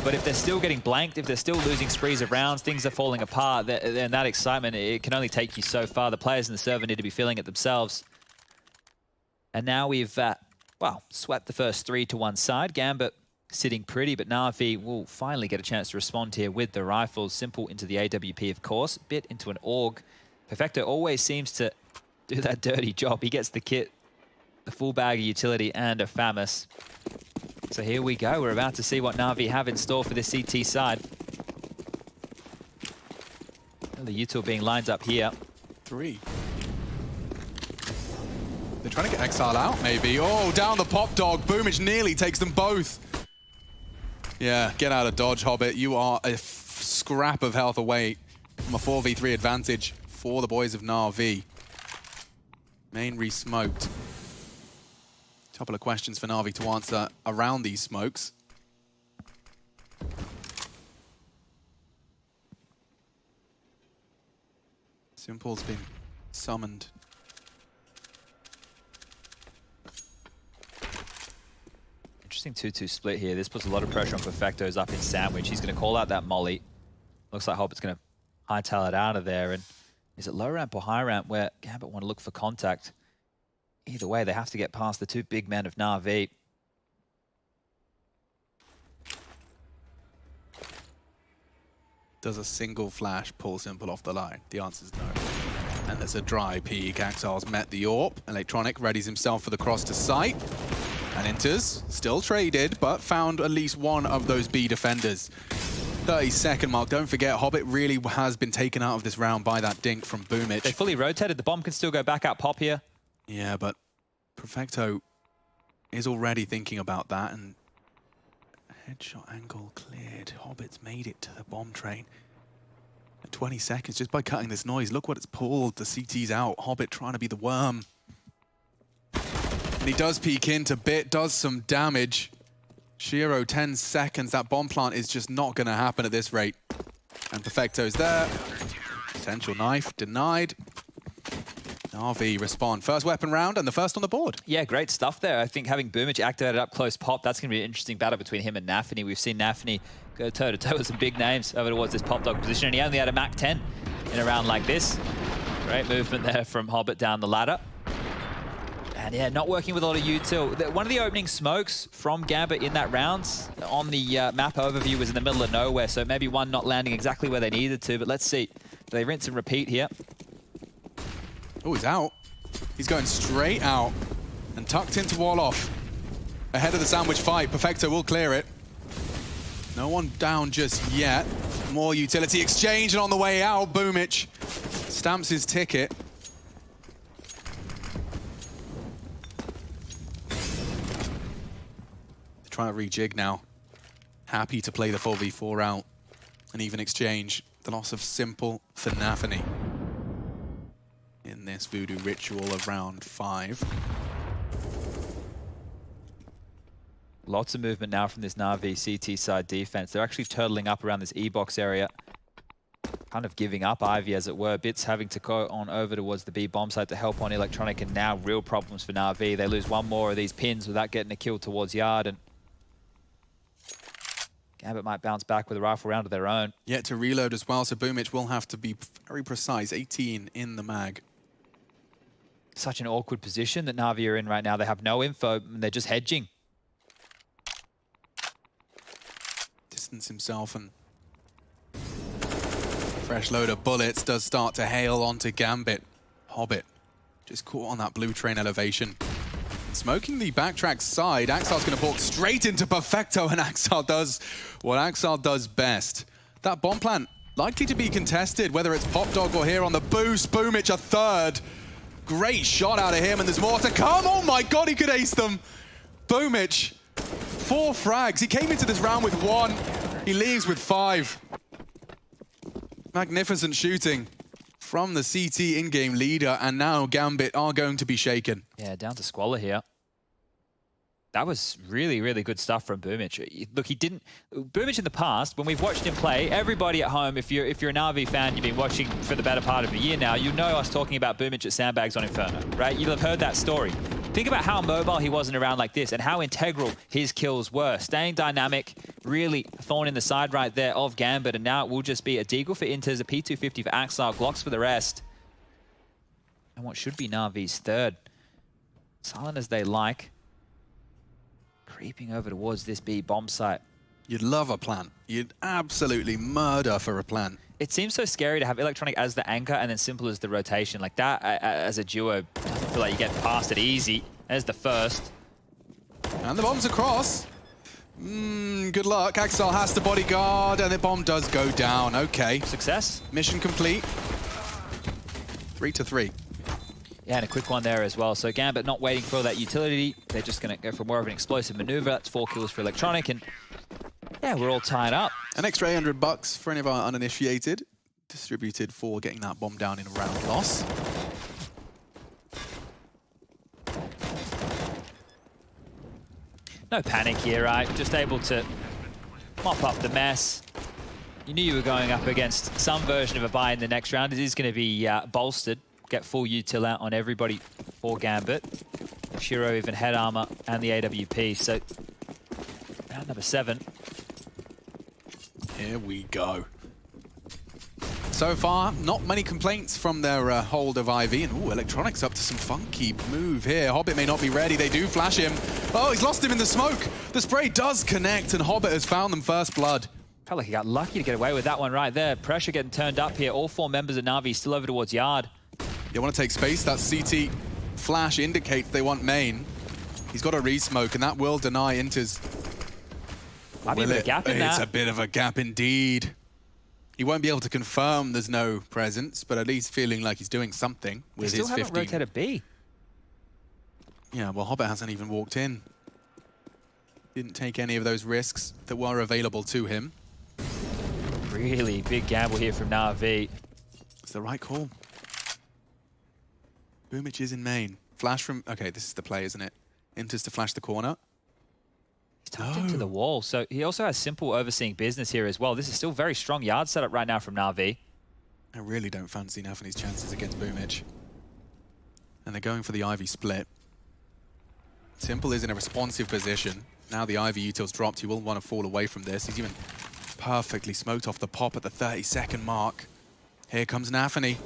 But if they're still getting blanked, if they're still losing sprees of rounds, things are falling apart, then that excitement, it can only take you so far. The players in the server need to be feeling it themselves. And now we've, well, swept the first 3 to one side. Gambit sitting pretty, but Navi will finally get a chance to respond here with the rifles. Simple into the AWP, of course. Bit into an AUG. Perfecto always seems to do that dirty job. He gets the kit, the full bag of utility, and a FAMAS. So here we go. We're about to see what Navi have in store for this CT side. The util being lined up here. 3. They're trying to get Exile out, maybe. Oh, down the pop dog. Boomich nearly takes them both. Yeah, get out of dodge, Hobbit. You are a scrap of health away from a 4v3 advantage for the boys of Navi. Main re-smoked. Couple of questions for Navi to answer around these smokes. Simple's been summoned. Interesting 2-2 split here. This puts a lot of pressure on Perfecto's up in sandwich. He's going to call out that molly. Looks like Hobbit's going to hightail it out of there. And is it low ramp or high ramp where Gambit want to look for contact? Either way, they have to get past the 2 big men of Navi. Does a single flash pull Simple off the line? The answer is no. And there's a dry peek. Axile's met the AWP. Electronic readies himself for the cross to sight. And enters. Still traded, but found at least one of those B defenders. 30-second mark. Don't forget, Hobbit really has been taken out of this round by that dink from Boomich. They fully rotated. The bomb can still go back out pop here. Yeah, but Perfecto is already thinking about that, and headshot angle cleared. Hobbit's made it to the bomb train. At 20 seconds, just by cutting this noise, look what it's pulled. The CT's out. Hobbit trying to be the worm. And he does peek into Bit, does some damage. Shiro, 10 seconds. That bomb plant is just not going to happen at this rate. And Perfecto's there. Potential knife denied. Navi respond. First weapon round and the first on the board. Yeah, great stuff there. I think having Boomich activated up close pop, that's going to be an interesting battle between him and Nafany. We've seen Nafany go toe-to-toe with some big names over towards this pop dog position, and he only had a Mach 10 in a round like this. Great movement there from Hobbit down the ladder. And yeah, not working with a lot of util. One of the opening smokes from Gambit in that round on the map overview was in the middle of nowhere, so maybe one not landing exactly where they needed to, but let's see. Do they rinse and repeat here? Oh, he's out. He's going straight out and tucked into wall off. Ahead of the sandwich fight, Perfecto will clear it. No one down just yet. More utility exchange, and on the way out, Boomich stamps his ticket. They're trying to rejig now. Happy to play the 4v4 out and even exchange the loss of Simple for Nafany in this voodoo ritual of round 5. Lots of movement now from this Navi CT side defense. They're actually turtling up around this E-box area. Kind of giving up Ivy, as it were. Bits having to go on over towards the B bomb site to help on Electronic, and now real problems for Navi. They lose one more of these pins without getting a kill towards Yard, and Gambit might bounce back with a rifle round of their own. Yet to reload as well, so Boomich will have to be very precise. 18 in the mag. Such an awkward position that Navi are in right now. They have no info, and they're just hedging. Distance himself, and fresh load of bullets does start to hail onto Gambit. Hobbit just caught on that blue train elevation. Smoking the backtrack side, Axile's going to walk straight into Perfecto, and Axile does what Axile does best. That bomb plant likely to be contested, whether it's Pop Dog or here on the boost. Boomich a third. Great shot out of him, and there's more to come. Oh my god, he could ace them. Boomich, 4 frags. He came into this round with 1. He leaves with 5. Magnificent shooting from the CT in-game leader, and now Gambit are going to be shaken. Yeah, down to Squalor here. That was really, really good stuff from Boomich. Look, he didn't... Boomich in the past, when we've watched him play, everybody at home, if you're an RV fan, you've been watching for the better part of a year now, you know us talking about Boomich at Sandbags on Inferno, right? You'll have heard that story. Think about how mobile he wasn't around like this and how integral his kills were. Staying dynamic, really thorn in the side right there of Gambit, and now it will just be a Deagle for Inters, a P250 for Axile, Glocks for the rest. And what should be Navi's third. Silent as they like. Creeping over towards this B bomb site. You'd love a plan. You'd absolutely murder for a plan. It seems so scary to have Electronic as the anchor and then Simple as the rotation. Like that, as a duo, I feel like you get past it easy. There's the first. And the bomb's across. Good luck. Axel has to bodyguard, and the bomb does go down. Okay. Success. Mission complete. 3-3. Yeah, and a quick one there as well. So Gambit not waiting for that utility. They're just going to go for more of an explosive maneuver. That's 4 kills for Electronic, and yeah, we're all tied up. An extra $800 for any of our uninitiated, distributed for getting that bomb down in a round loss. No panic here, right? Just able to mop up the mess. You knew you were going up against some version of a buy in the next round. It is going to be bolstered. Get full util out on everybody for Gambit. Shiro even head armor and the AWP. So round number 7. Here we go. So far, not many complaints from their hold of Ivy. And ooh, Electronics up to some funky move here. Hobbit may not be ready. They do flash him. Oh, he's lost him in the smoke. The spray does connect, and Hobbit has found them first blood. Felt like he got lucky to get away with that one right there. Pressure getting turned up here. All 4 members of Navi still over towards Yard. You want to take space. That CT flash indicates they want main. He's got a re-smoke, and that will deny Inters. Might be a bit of a gap in that. It's a bit of a gap indeed. He won't be able to confirm there's no presence, but at least feeling like he's doing something with his 15. Still haven't rotated B. Yeah, well, Hobbit hasn't even walked in. Didn't take any of those risks that were available to him. Really big gamble here from Navi. It's the right call. Boomich is in main. Flash from... Okay, this is the play, isn't it? Inters to flash the corner. He's tucked into the wall, so he also has Simple overseeing business here as well. This is still very strong yard setup right now from Navi. I really don't fancy Navi's chances against Boomich. And they're going for the Ivy split. Simple is in a responsive position. Now the Ivy util's dropped, he will want to fall away from this. He's even perfectly smoked off the pop at the 30-second mark. Here comes Nafany.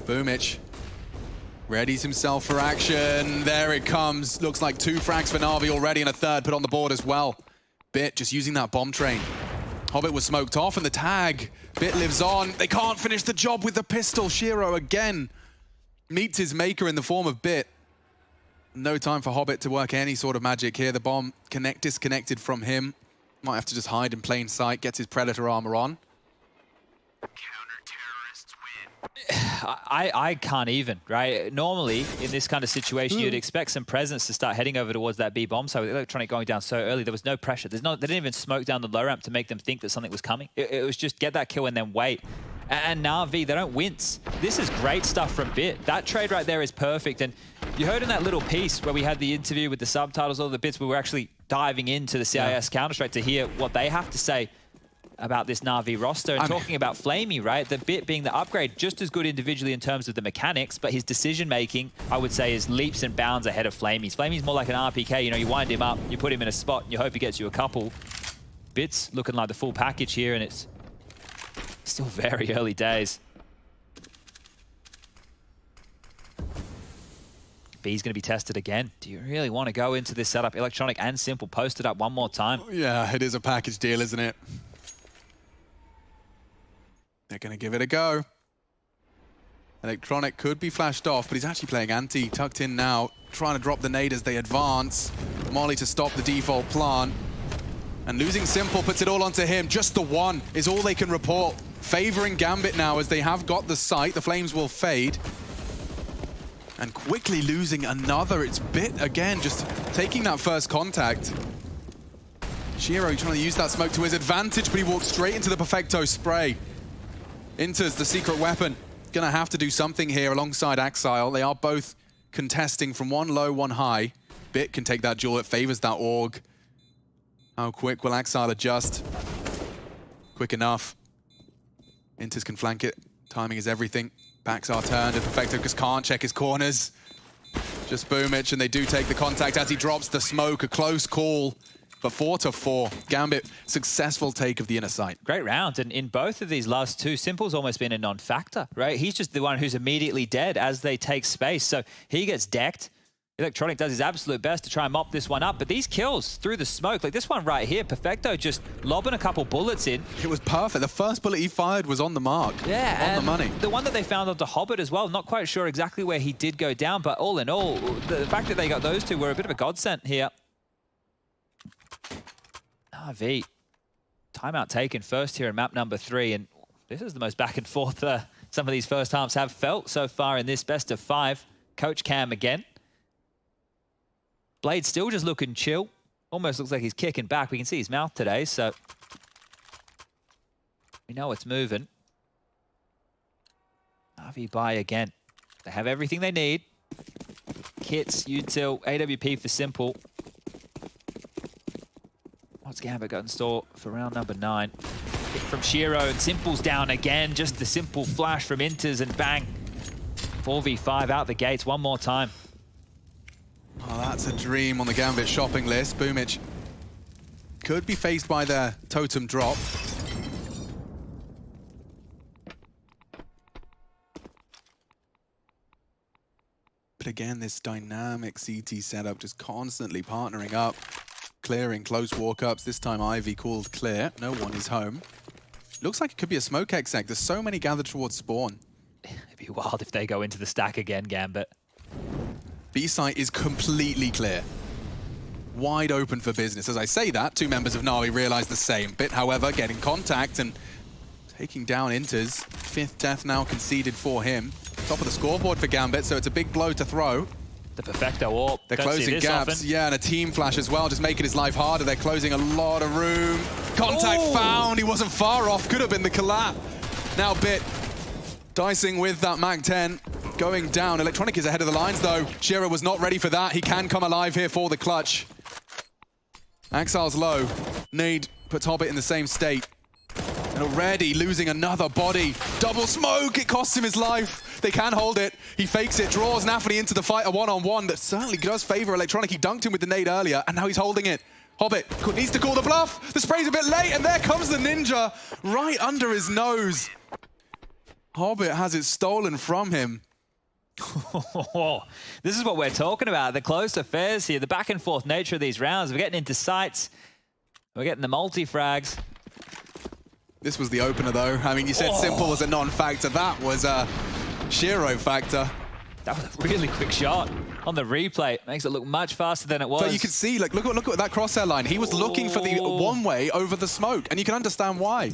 Boomich readies himself for action. There it comes. Looks like 2 frags for Navi already and a third put on the board as well. Bit just using that bomb train. Hobbit was smoked off and the tag. Bit lives on. They can't finish the job with the pistol. Shiro again meets his maker in the form of Bit. No time for Hobbit to work any sort of magic here. The bomb disconnected from him. Might have to just hide in plain sight. Gets his Predator armor on. I can't even, right? Normally, in this kind of situation, you'd expect some presence to start heading over towards that B bomb. So with Electronic going down so early, there was no pressure. They didn't even smoke down the low ramp to make them think that something was coming. It was just get that kill and then wait. And Navi, they don't wince. This is great stuff from Bit. That trade right there is perfect. And you heard in that little piece where we had the interview with the subtitles, all the bits, we were actually diving into the CIS Counter-Strike to hear what they have to say about this Navi roster and talking about Flamey, right? The Bit being the upgrade, just as good individually in terms of the mechanics, but his decision-making, I would say, is leaps and bounds ahead of Flamey's. Flamey's more like an RPK, you know, you wind him up, you put him in a spot, and you hope he gets you a couple. Bit's looking like the full package here, and it's still very early days. B's going to be tested again. Do you really want to go into this setup? Electronic and Simple posted up one more time. Yeah, it is a package deal, isn't it? They're going to give it a go. Electronic could be flashed off, but he's actually playing anti. Tucked in now, trying to drop the nade as they advance. Molly to stop the default plant. And losing Simple puts it all onto him. Just the one is all they can report. Favoring Gambit now as they have got the sight. The flames will fade. And quickly losing another. It's Bit again, just taking that first contact. Shiro trying to use that smoke to his advantage, but he walks straight into the Perfecto spray. Inters the secret weapon. Gonna have to do something here alongside Axile. They are both contesting from one low, one high. Bit can take that duel. It favors that AUG. How quick will Axile adjust? Quick enough. Inters can flank it. Timing is everything. Backs are turned and Perfecto just can't check his corners. Just Boomich, and they do take the contact as he drops the smoke. A close call, but 4-4. Gambit, successful take of the inner sight. Great round, and in both of these last two, Simple's almost been a non-factor, right? He's just the one who's immediately dead as they take space, so he gets decked. Electronic does his absolute best to try and mop this one up, but these kills through the smoke, like this one right here, Perfecto just lobbing a couple bullets in. It was perfect. The first bullet he fired was on the mark. Yeah, on the money. The one that they found onto Hobbit as well, not quite sure exactly where he did go down, but all in all, the fact that they got those two were a bit of a godsend here. Navi, timeout taken first here in map number 3, and this is the most back and forth some of these first halves have felt so far in this best of 5. Coach Cam again. Blade still just looking chill. Almost looks like he's kicking back. We can see his mouth today, so we know it's moving. Navi buy again. They have everything they need. Kits, util, AWP for Simple. What's Gambit got in store for round number 9? Hit from Shiro, and Simple's down again. Just the simple flash from Inters, and bang. 4v5 out the gates one more time. Oh, that's a dream on the Gambit shopping list. Boomich could be faced by their totem drop. But again, this dynamic CT setup just constantly partnering up, clearing close walk-ups. This time Ivy called clear. No one is home. Looks like it could be a smoke exec. There's so many gathered towards spawn. It'd be wild if they go into the stack again, Gambit. B-site is completely clear. Wide open for business. As I say that, 2 members of Navi realize the same. Bit, however, getting contact and taking down Inters. 5th death now conceded for him. Top of the scoreboard for Gambit, so it's a big blow to throw. The Perfecto AWP. They're closing gaps. Often. Yeah, and a team flash as well, just making his life harder. They're closing a lot of room. Contact found. He wasn't far off. Could have been the collab. Now Bit dicing with that Mag-10. Going down. Electronic is ahead of the lines, though. Shiro was not ready for that. He can come alive here for the clutch. Axile's low. Nade puts Hobbit in the same state. And already losing another body. Double smoke! It costs him his life. They can hold it. He fakes it, draws Navi into the fight, a one-on-one that certainly does favor Electronic. He dunked him with the nade earlier, and now he's holding it. Hobbit needs to call the bluff. The spray's a bit late, and there comes the ninja right under his nose. Hobbit has it stolen from him. This is what we're talking about, the close affairs here, the back and forth nature of these rounds. We're getting into sights, we're getting the multi-frags. This was the opener, though. I mean, you said Simple was a non-factor. That was a Shiro factor. That was a really quick shot on the replay. Makes it look much faster than it was. But you can see, like, look at that crosshair line. He was looking for the one-way over the smoke, and you can understand why.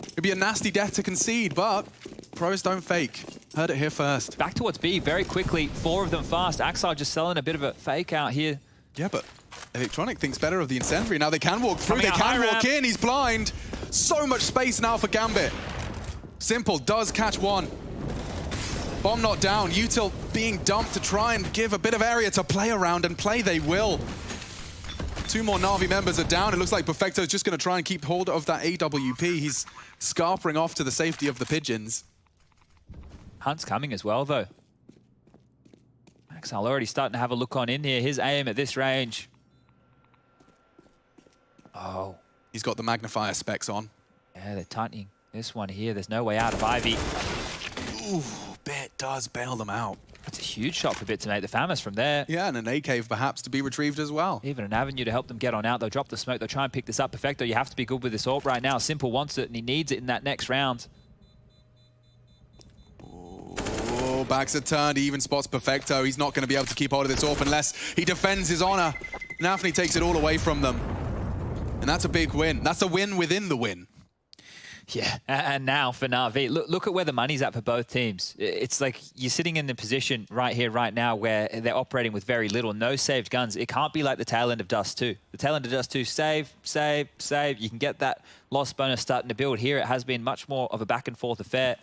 It'd be a nasty death to concede, but pros don't fake. Heard it here first. Back towards B very quickly. 4 of them fast. Axile just selling a bit of a fake out here. Yeah, but Electronic thinks better of the incendiary. Now they can walk through, they can walk in. He's blind. So much space now for Gambit. Simple does catch one. Bomb not down. Util being dumped to try and give a bit of area to play around, and play they will. 2 more Navi members are down. It looks like Perfecto's just going to try and keep hold of that AWP. He's scarpering off to the safety of the pigeons. Hunt's coming as well, though. Axile already starting to have a look on in here. His aim at this range. Oh. He's got the magnifier specs on. Yeah, they're tightening this one here. There's no way out of Ivy. Ooh, Bit does bail them out. That's a huge shot for Bit to make the Famous from there. Yeah, and an A cave perhaps to be retrieved as well. Even an avenue to help them get on out. They'll drop the smoke. They'll try and pick this up. Perfecto, you have to be good with this AWP right now. Simple wants it, and he needs it in that next round. Oh, backs are turned. He even spots Perfecto. He's not going to be able to keep hold of this AWP unless he defends his honor. Navi takes it all away from them. And that's a big win. That's a win within the win. Yeah, and now for Navi, look at where the money's at for both teams. It's like you're sitting in the position right here, right now, where they're operating with very little, no saved guns. It can't be like the tail end of Dust 2. The tail end of Dust 2, save, save, save. You can get that loss bonus starting to build. Here it has been much more of a back and forth affair.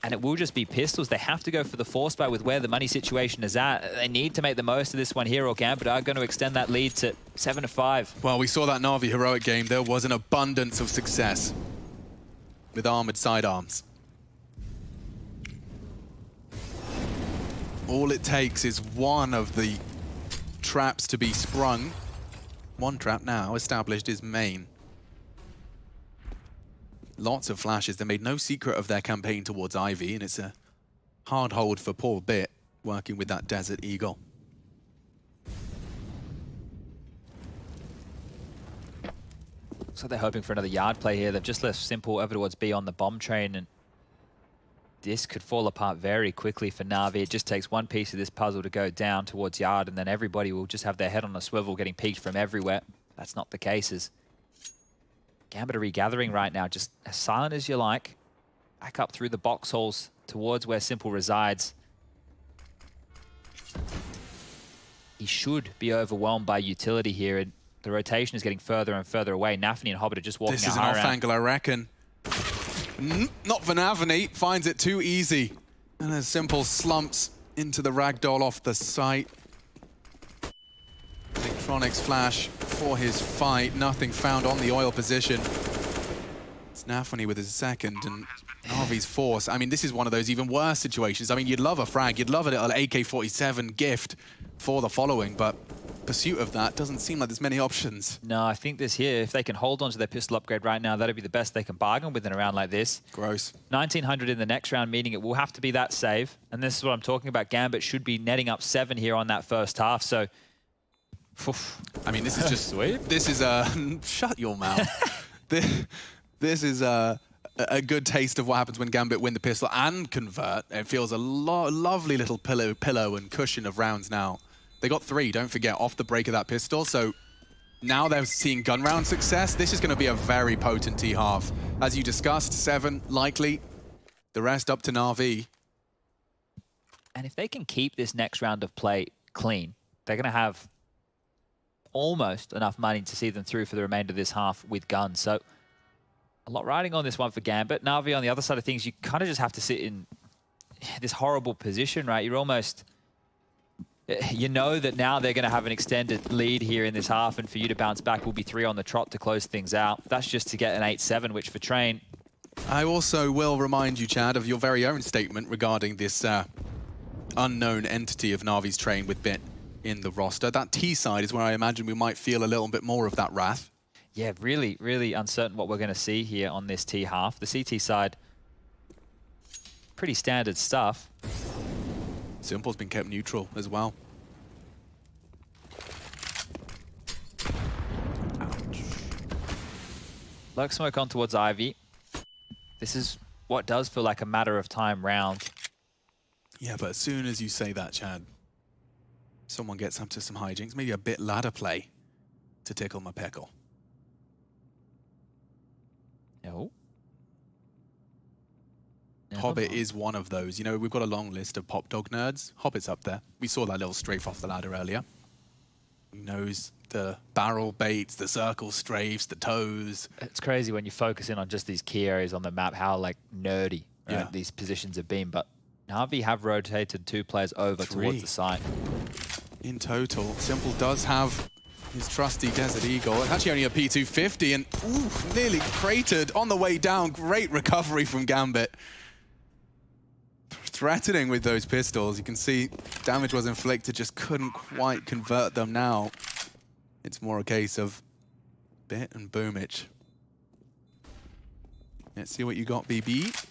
And it will just be pistols. They have to go for the force buy with where the money situation is at. They need to make the most of this one here, or Gambit are going to extend that lead to 7-5. Well, we saw that Navi heroic game. There was an abundance of success with armored sidearms. All it takes is one of the traps to be sprung. One trap now established is main. Lots of flashes. They made no secret of their campaign towards Ivy, and it's a hard hold for poor Bit working with that Desert Eagle. So they're hoping for another yard play here. They've just left Simple over towards B on the bomb train, and this could fall apart very quickly for Navi. It just takes one piece of this puzzle to go down towards yard, and then everybody will just have their head on a swivel getting peeked from everywhere. That's not the case. As Gambit are regathering right now, just as silent as you like. Back up through the box holes towards where Simple resides. He should be overwhelmed by utility here, and the rotation is getting further and further away. Nafany and Hobbit are just walking out. This is an off angle, I reckon. Not for Nafany, finds it too easy. And as Simple slumps into the ragdoll off the site. Electronics flash for his fight. Nothing found on the oil position. It's Nafany with his second, and Navi's force. I mean, this is one of those even worse situations. I mean, you'd love a frag, you'd love a little AK-47 gift for the following, but pursuit of that doesn't seem like there's many options. No, I think this here, if they can hold on to their pistol upgrade right now, that'd be the best they can bargain with in a round like this. Gross. 1900 in the next round, meaning it will have to be that save. And this is what I'm talking about. Gambit should be netting up 7 here on that first half, so... I mean, this is just... Sweet. This is a... Shut your mouth. This is a good taste of what happens when Gambit win the pistol and convert. It feels a lovely little pillow and cushion of rounds now. They got 3, don't forget, off the break of that pistol. So now they're seeing gun round success. This is going to be a very potent T-half. As you discussed, 7 likely. The rest up to Navi. And if they can keep this next round of play clean, they're going to have almost enough money to see them through for the remainder of this half with guns. So a lot riding on this one for Gambit. Navi, on the other side of things, you kind of just have to sit in this horrible position, right? You're almost... You know that now they're going to have an extended lead here in this half, and for you to bounce back will be 3 on the trot to close things out. That's just to get an 8-7, which for Train... I also will remind you, Chad, of your very own statement regarding this unknown entity of Navi's Train with Bit in the roster. That T side is where I imagine we might feel a little bit more of that wrath. Yeah, really, really uncertain what we're going to see here on this T half. The CT side, pretty standard stuff. Simple's been kept neutral as well. Ouch. Lurk smoke on towards Ivy. This is what does feel like a matter of time round. Yeah, but as soon as you say that, Chad, someone gets up to some hijinks, maybe a bit ladder play to tickle my pickle. No. Hobbit is one of those. You know, we've got a long list of pop dog nerds. Hobbit's up there. We saw that little strafe off the ladder earlier. He knows the barrel baits, the circle strafes, the toes. It's crazy when you focus in on just these key areas on the map, how like nerdy these positions have been. But Navi have rotated 2 players over 3 towards the site. In total, Simple does have his trusty Desert Eagle. It's actually only a P250 and nearly cratered on the way down. Great recovery from Gambit. Threatening with those pistols. You can see damage was inflicted, just couldn't quite convert them now. It's more a case of Bit and Boomich. Let's see what you got, BB.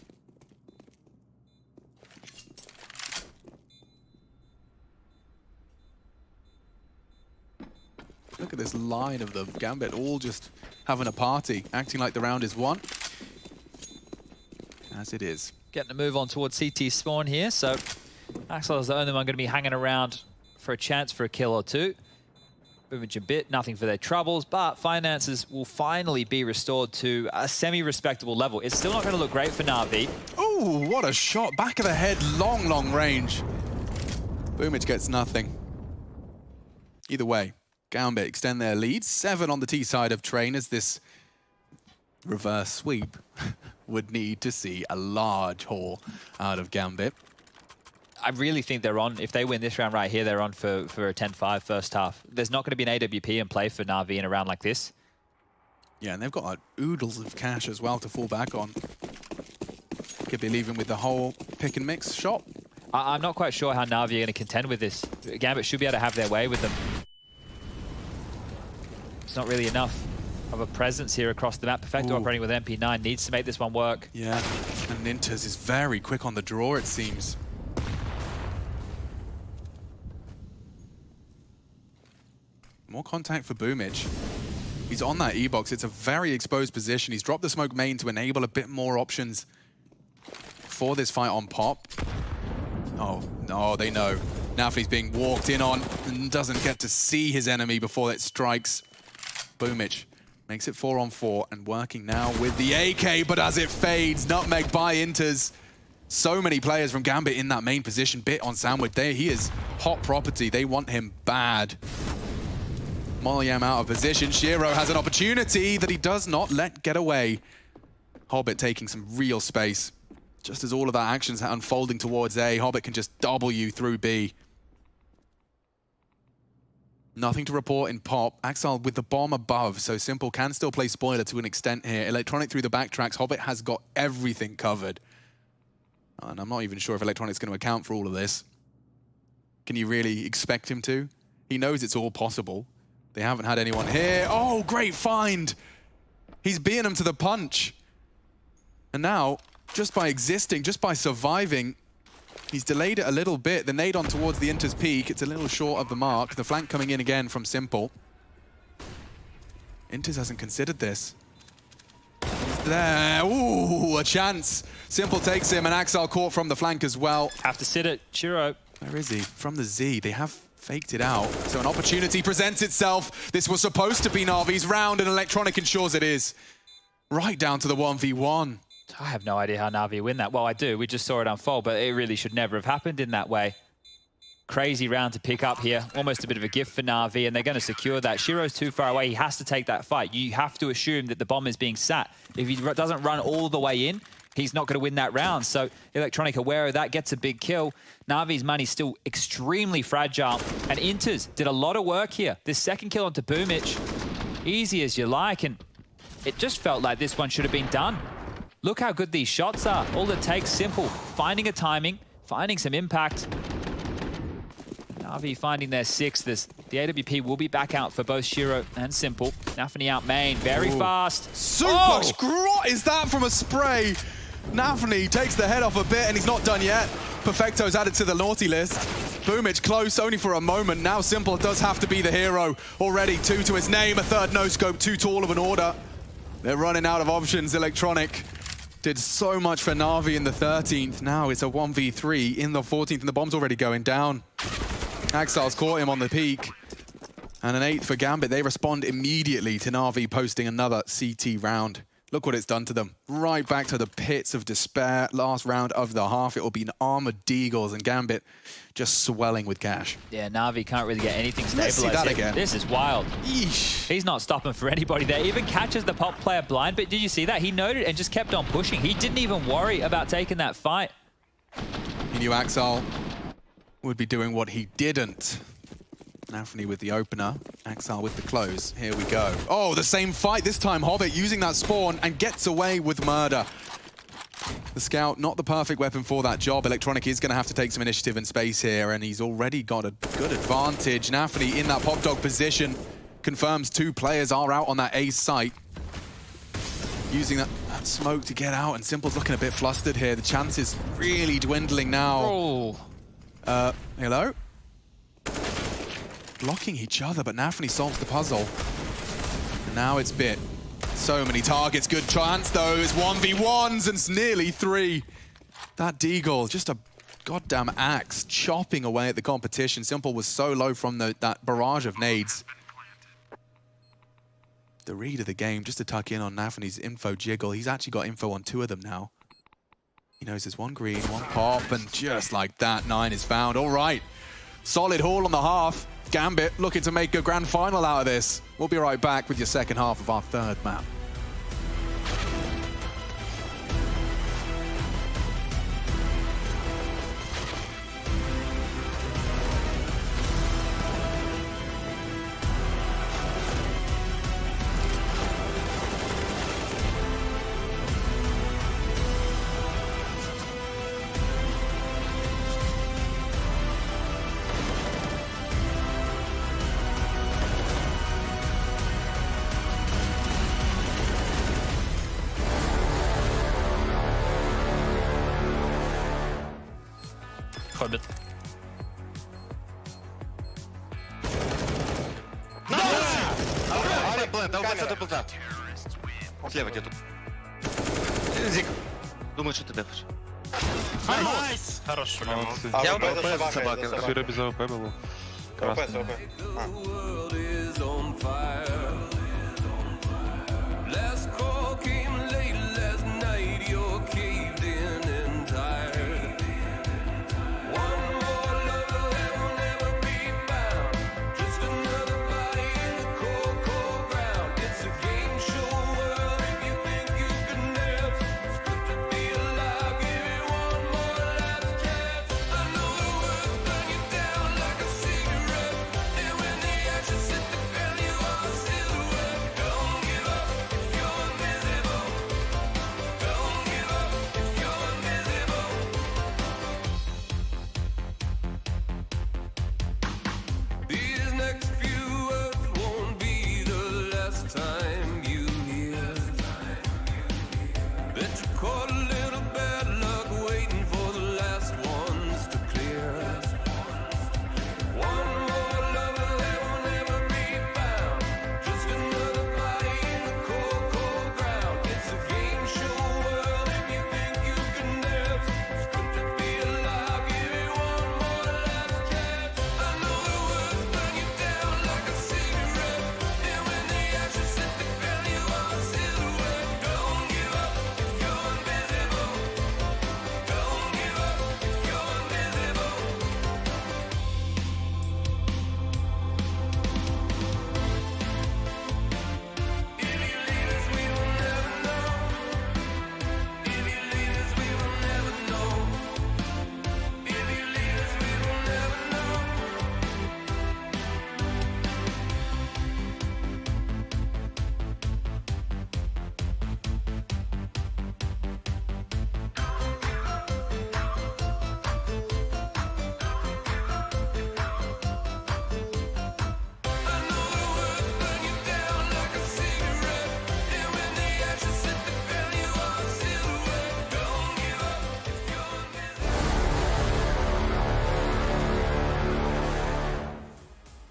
Look at this line of them. Gambit all just having a party, acting like the round is won. As it is. Getting a move on towards CT spawn here, so Axel is the only one going to be hanging around for a chance for a kill or 2. Boomich a bit, nothing for their troubles, but finances will finally be restored to a semi-respectable level. It's still not going to look great for Navi. Oh, what a shot. Back of the head, long, long range. Boomich gets nothing. Either way, Gambit extend their lead. 7 on the T side of Train as this reverse sweep would need to see a large haul out of Gambit. I really think they're on, if they win this round right here, they're on for a 10-5 first half. There's not going to be an AWP in play for Navi in a round like this. Yeah, and they've got like, oodles of cash as well to fall back on. Could be leaving with the whole pick and mix shop. I'm not quite sure how Navi are going to contend with this. Gambit should be able to have their way with them. It's not really enough of a presence here across the map. Perfecto operating with MP9 needs to make this one work. Yeah, and Ninters is very quick on the draw, it seems. More contact for Boomich. He's on that E-box. It's a very exposed position. He's dropped the smoke main to enable a bit more options for this fight on Pop. Oh, no, they know. Navi's being walked in on and doesn't get to see his enemy before it strikes. Boomich makes it 4-on-4 and working now with the AK, but as it fades, nutmeg by Inters. So many players from Gambit in that main position. Bit on Sandwich there. He is hot property. They want him bad. Molyam out of position. Shiro has an opportunity that he does not let get away. Hobbit taking some real space. Just as all of that action's unfolding towards A, Hobbit can just W through B. Nothing to report in Pop. Axel with the bomb above, so Simple can still play spoiler to an extent here. Electronic through the backtracks. Hobbit has got everything covered. And I'm not even sure if Electronic's going to account for all of this. Can you really expect him to? He knows it's all possible. They haven't had anyone here. Oh, great find! He's beating him to the punch. And now, just by existing, just by surviving, he's delayed it a little bit. The nade on towards the Inter's peak. It's a little short of the mark. The flank coming in again from Simple. Inters hasn't considered this. There, ooh, a chance. Simple takes him, and Axel caught from the flank as well. Have to sit it, Chiro. Where is he? From the Z. They have faked it out. So an opportunity presents itself. This was supposed to be Navi's round, and Electronic ensures it is. Right down to the 1v1. I have no idea how Navi win that. Well, I do. We just saw it unfold, but it really should never have happened in that way. Crazy round to pick up here. Almost a bit of a gift for Navi, and they're going to secure that. Shiro's too far away. He has to take that fight. You have to assume that the bomb is being sat. If he doesn't run all the way in, he's not going to win that round. So Electronic aware of that, gets a big kill. Navi's money's still extremely fragile. And Inters did a lot of work here. This second kill onto Boomich, easy as you like. And it just felt like this one should have been done. Look how good these shots are. All it takes, Simple, finding a timing, finding some impact. Navi finding their sixth. The AWP will be back out for both Shiro and Simple. Nafany out main, very fast. Super scrot is that from a spray. Nafany takes the head off a bit, and he's not done yet. Perfecto's added to the naughty list. Boomich close only for a moment. Now Simple does have to be the hero. Already 2 to his name, a third no-scope, too tall of an order. They're running out of options. Electronic did so much for Navi in the 13th. Now it's a 1v3 in the 14th, and the bomb's already going down. Axel's caught him on the peak. And an 8th for Gambit. They respond immediately to Navi posting another CT round. Look what it's done to them. Right back to the pits of despair. Last round of the half. It will be an armored Deagles, and Gambit just swelling with cash. Yeah, Navi can't really get anything stabilized. Let's see that again. This is wild. Eesh. He's not stopping for anybody there. Even catches the Pop player blind, but did you see that? He noted and just kept on pushing. He didn't even worry about taking that fight. He knew Axel would be doing what he didn't. Nafany with the opener, Axel with the close. Here we go. Oh, the same fight. This time Hobbit using that spawn and gets away with murder. The Scout, not the perfect weapon for that job. Electronic is going to have to take some initiative and space here, and he's already got a good advantage. Nafany in that pop dog position confirms 2 players are out on that A site. Using that smoke to get out, and Simple's looking a bit flustered here. The chance is really dwindling now. Oh. Hello? Blocking each other, but Nafany solves the puzzle. And now it's Bit. So many targets, good chance though. It's 1v1s and it's nearly 3. That Deagle, just a goddamn axe, chopping away at the competition. Simple was so low from that barrage of nades. The read of the game, just to tuck in on Nafany's info jiggle. He's actually got info on 2 of them now. He knows there's 1 green, 1 pop, and just like that, 9 is found. All right, solid haul on the half. Gambit looking to make a grand final out of this. We'll be right back with your second half of our 3rd map. все, дабл тап. Слева где-то. Зик. Думаю, что ты дефишь. Найс! Хорош. Я АВП за собакой. Сюра без АВП был. Красный.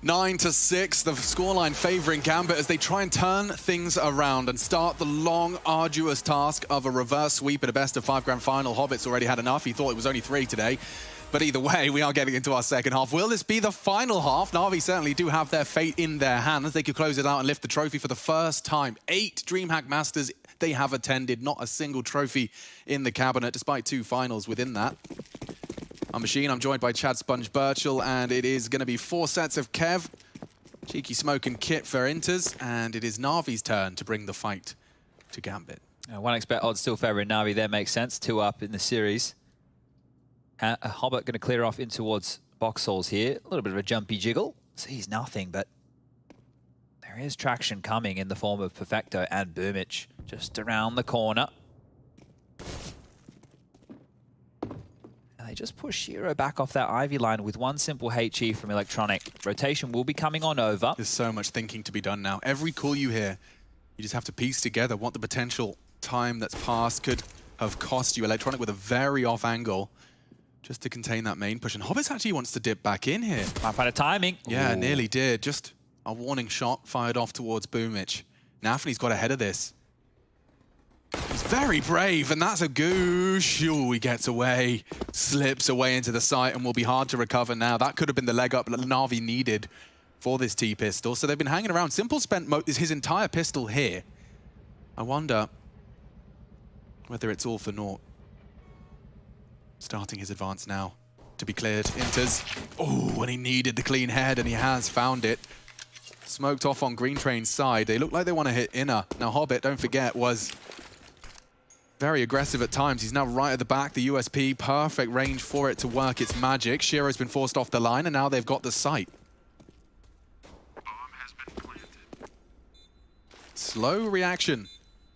Nine to 6, the scoreline favoring Gambit as they try and turn things around and start the long, arduous task of a reverse sweep at a best-of-5 grand final. Hobbit's already had enough. He thought it was only 3 today. But either way, we are getting into our second half. Will this be the final half? Navi certainly do have their fate in their hands. They could close it out and lift the trophy for the first time. 8 DreamHack Masters they have attended. Not a single trophy in the cabinet, despite 2 finals within that. I'm Machine, I'm joined by Chad Sponge Birchall, and it is going to be 4 sets of Kev, Cheeky Smoke and Kit for Inters, and it is Navi's turn to bring the fight to Gambit. 1xBet odds still favouring Navi there, makes sense. 2 up in the series. Hobbit going to clear off in towards Boxhalls here. A little bit of a jumpy jiggle. Sees nothing, but there is traction coming in the form of Perfecto and Boomich just around the corner. They just push Shiro back off that Ivy line with one simple HE from Electronic. Rotation will be coming on over. There's so much thinking to be done now. Every call you hear, you just have to piece together what the potential time that's passed could have cost you. Electronic with a very off angle just to contain that main push. And Hobbits actually wants to dip back in here. Might find a timing. Yeah, ooh, nearly did. Just a warning shot fired off towards Boomich. Nafny's got ahead of this. He's very brave, and that's a goosh. Ooh, he gets away, slips away into the site, and will be hard to recover now. That could have been the leg up that Navi needed for this T-pistol. So they've been hanging around. Simple spent his entire pistol here. I wonder whether it's all for naught. Starting his advance now to be cleared. Inters. Oh, and he needed the clean head, and he has found it. Smoked off on Green Train's side. They look like they want to hit inner. Now, Hobbit, don't forget, was very aggressive at times. He's now right at the back. The USP, perfect range for it to work its magic. Shiro's been forced off the line, and now they've got the site. Slow reaction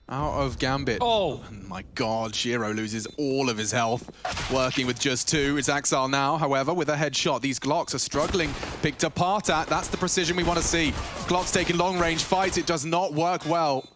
out of Gambit. Oh my God, Shiro loses all of his health. Working with just 2. It's Axel now, however, with a headshot. These Glocks are struggling, picked apart at. That's the precision we want to see. Glock's taking long range fights. It does not work well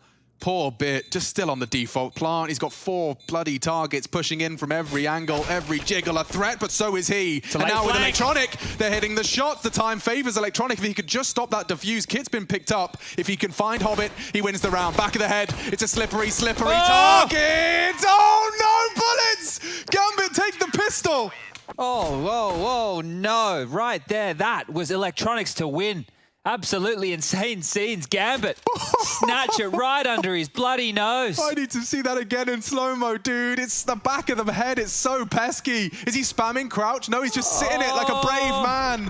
Poor Bit, just still on the default plant. He's got 4 bloody targets pushing in from every angle, every jiggle a threat, but so is he. And now with Electronic, they're hitting the shots. The time favors Electronic. If he could just stop that defuse, Kit's been picked up. If he can find Hobbit, he wins the round. Back of the head, it's a slippery target! Oh no, bullets! Gambit, take the pistol! Oh, whoa, no. Right there, that was Electronics to win. Absolutely insane scenes. Gambit, snatch it right under his bloody nose. I need to see that again in slow-mo, dude. It's the back of the head. It's so pesky. Is he spamming crouch? No, he's just sitting it like a brave man.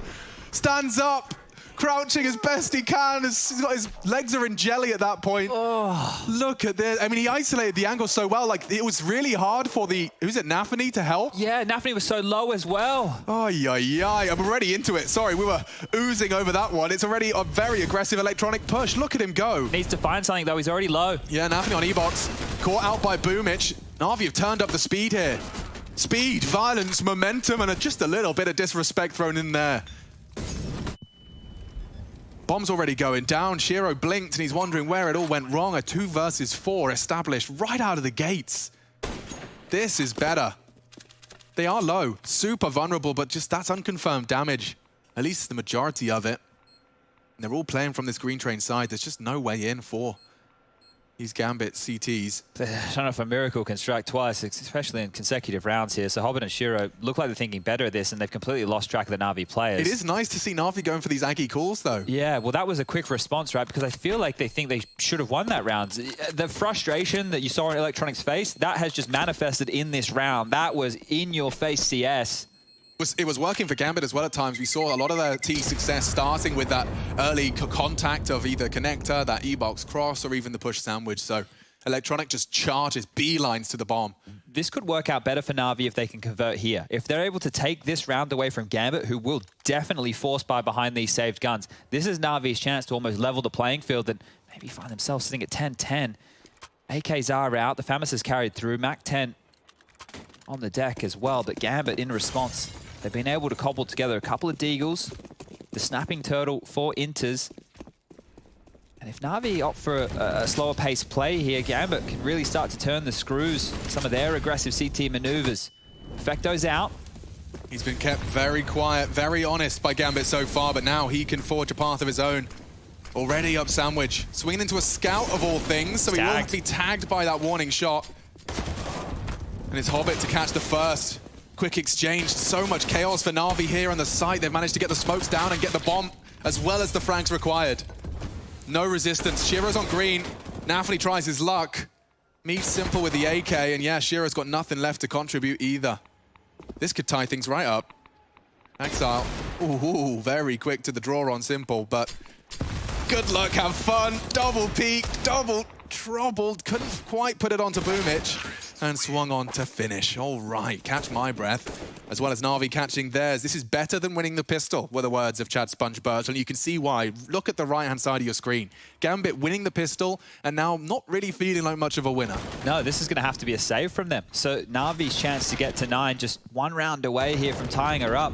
Stands up, crouching as best he can. He's got his legs are in jelly at that point. Oh. Look at this. I mean, he isolated the angle so well. Like, it was really hard for who's it, Navi to help? Yeah, Navi was so low as well. Oh, I'm already into it. Sorry, we were oozing over that one. It's already a very aggressive Electronic push. Look at him go. Needs to find something, though. He's already low. Yeah, Navi on E-Box. Caught out by Boomich. Navi have turned up the speed here. Speed, violence, momentum, and just a little bit of disrespect thrown in there. Bomb's already going down. Shiro blinked, and he's wondering where it all went wrong. A 2 versus 4 established right out of the gates. This is better. They are low, super vulnerable, but just that's unconfirmed damage. At least the majority of it. And they're all playing from this green train side. There's just no way in for these Gambit CTs. I don't know if a miracle can strike twice, especially in consecutive rounds here. So Hobbit and Shiro look like they're thinking better of this, and they've completely lost track of the Navi players. It is nice to see Navi going for these Aggie calls, though. Yeah, well, that was a quick response, right? Because I feel like they think they should have won that round. The frustration that you saw in Electronic's face, that has just manifested in this round. That was in-your-face CS. It was working for Gambit as well at times. We saw a lot of their T success starting with that early contact of either connector, that E-box cross, or even the push sandwich. So Electronic just charges beelines to the bomb. This could work out better for Navi if they can convert here. If they're able to take this round away from Gambit, who will definitely force buy behind these saved guns, this is Navi's chance to almost level the playing field and maybe find themselves sitting at 10-10. AKs are out. The FAMAS has carried through. Mac-10 on the deck as well, but Gambit in response. They've been able to cobble together a couple of Deagles, the Snapping Turtle, 4 Inters. And if Navi opt for a slower pace play here, Gambit can really start to turn the screws, some of their aggressive CT maneuvers. Perfecto's out. He's been kept very quiet, very honest by Gambit so far, but now he can forge a path of his own. Already up sandwich, swinging into a scout of all things, so he won't be tagged by that warning shot. And it's Hobbit to catch the first. Quick exchange, so much chaos for Navi here on the site. They've managed to get the smokes down and get the bomb as well as the frags required. No resistance. Shiro's on green. Nafi tries his luck. Meets Simple with the AK, and yeah, Shiro's got nothing left to contribute either. This could tie things right up. Exile. Ooh, very quick to the draw on Simple, but good luck, have fun. Double peak, double troubled. Couldn't quite put it onto Boomich. And swung on to finish. All right, catch my breath. As well as Navi catching theirs. This is better than winning the pistol, were the words of Chad Spongebird. And you can see why. Look at the right-hand side of your screen. Gambit winning the pistol, and now not really feeling like much of a winner. No, this is going to have to be a save from them. So Navi's chance to get to 9, just 1 round away here from tying her up.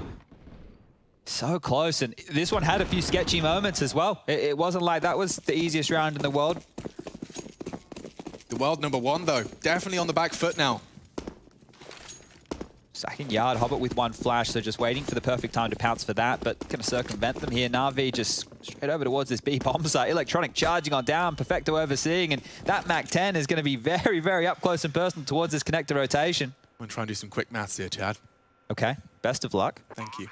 So close, and this one had a few sketchy moments as well. It wasn't like that was the easiest round in the world. The world #1, though. Definitely on the back foot now. Sacking yard, Hobbit with 1 flash, so just waiting for the perfect time to pounce for that, but going to circumvent them here. Navi just straight over towards this B bomb site. Electronic charging on down, Perfecto overseeing, and that Mac-10 is going to be very, very up close and personal towards this connector rotation. I'm going to try and do some quick maths here, Chad. Okay, best of luck. Thank you.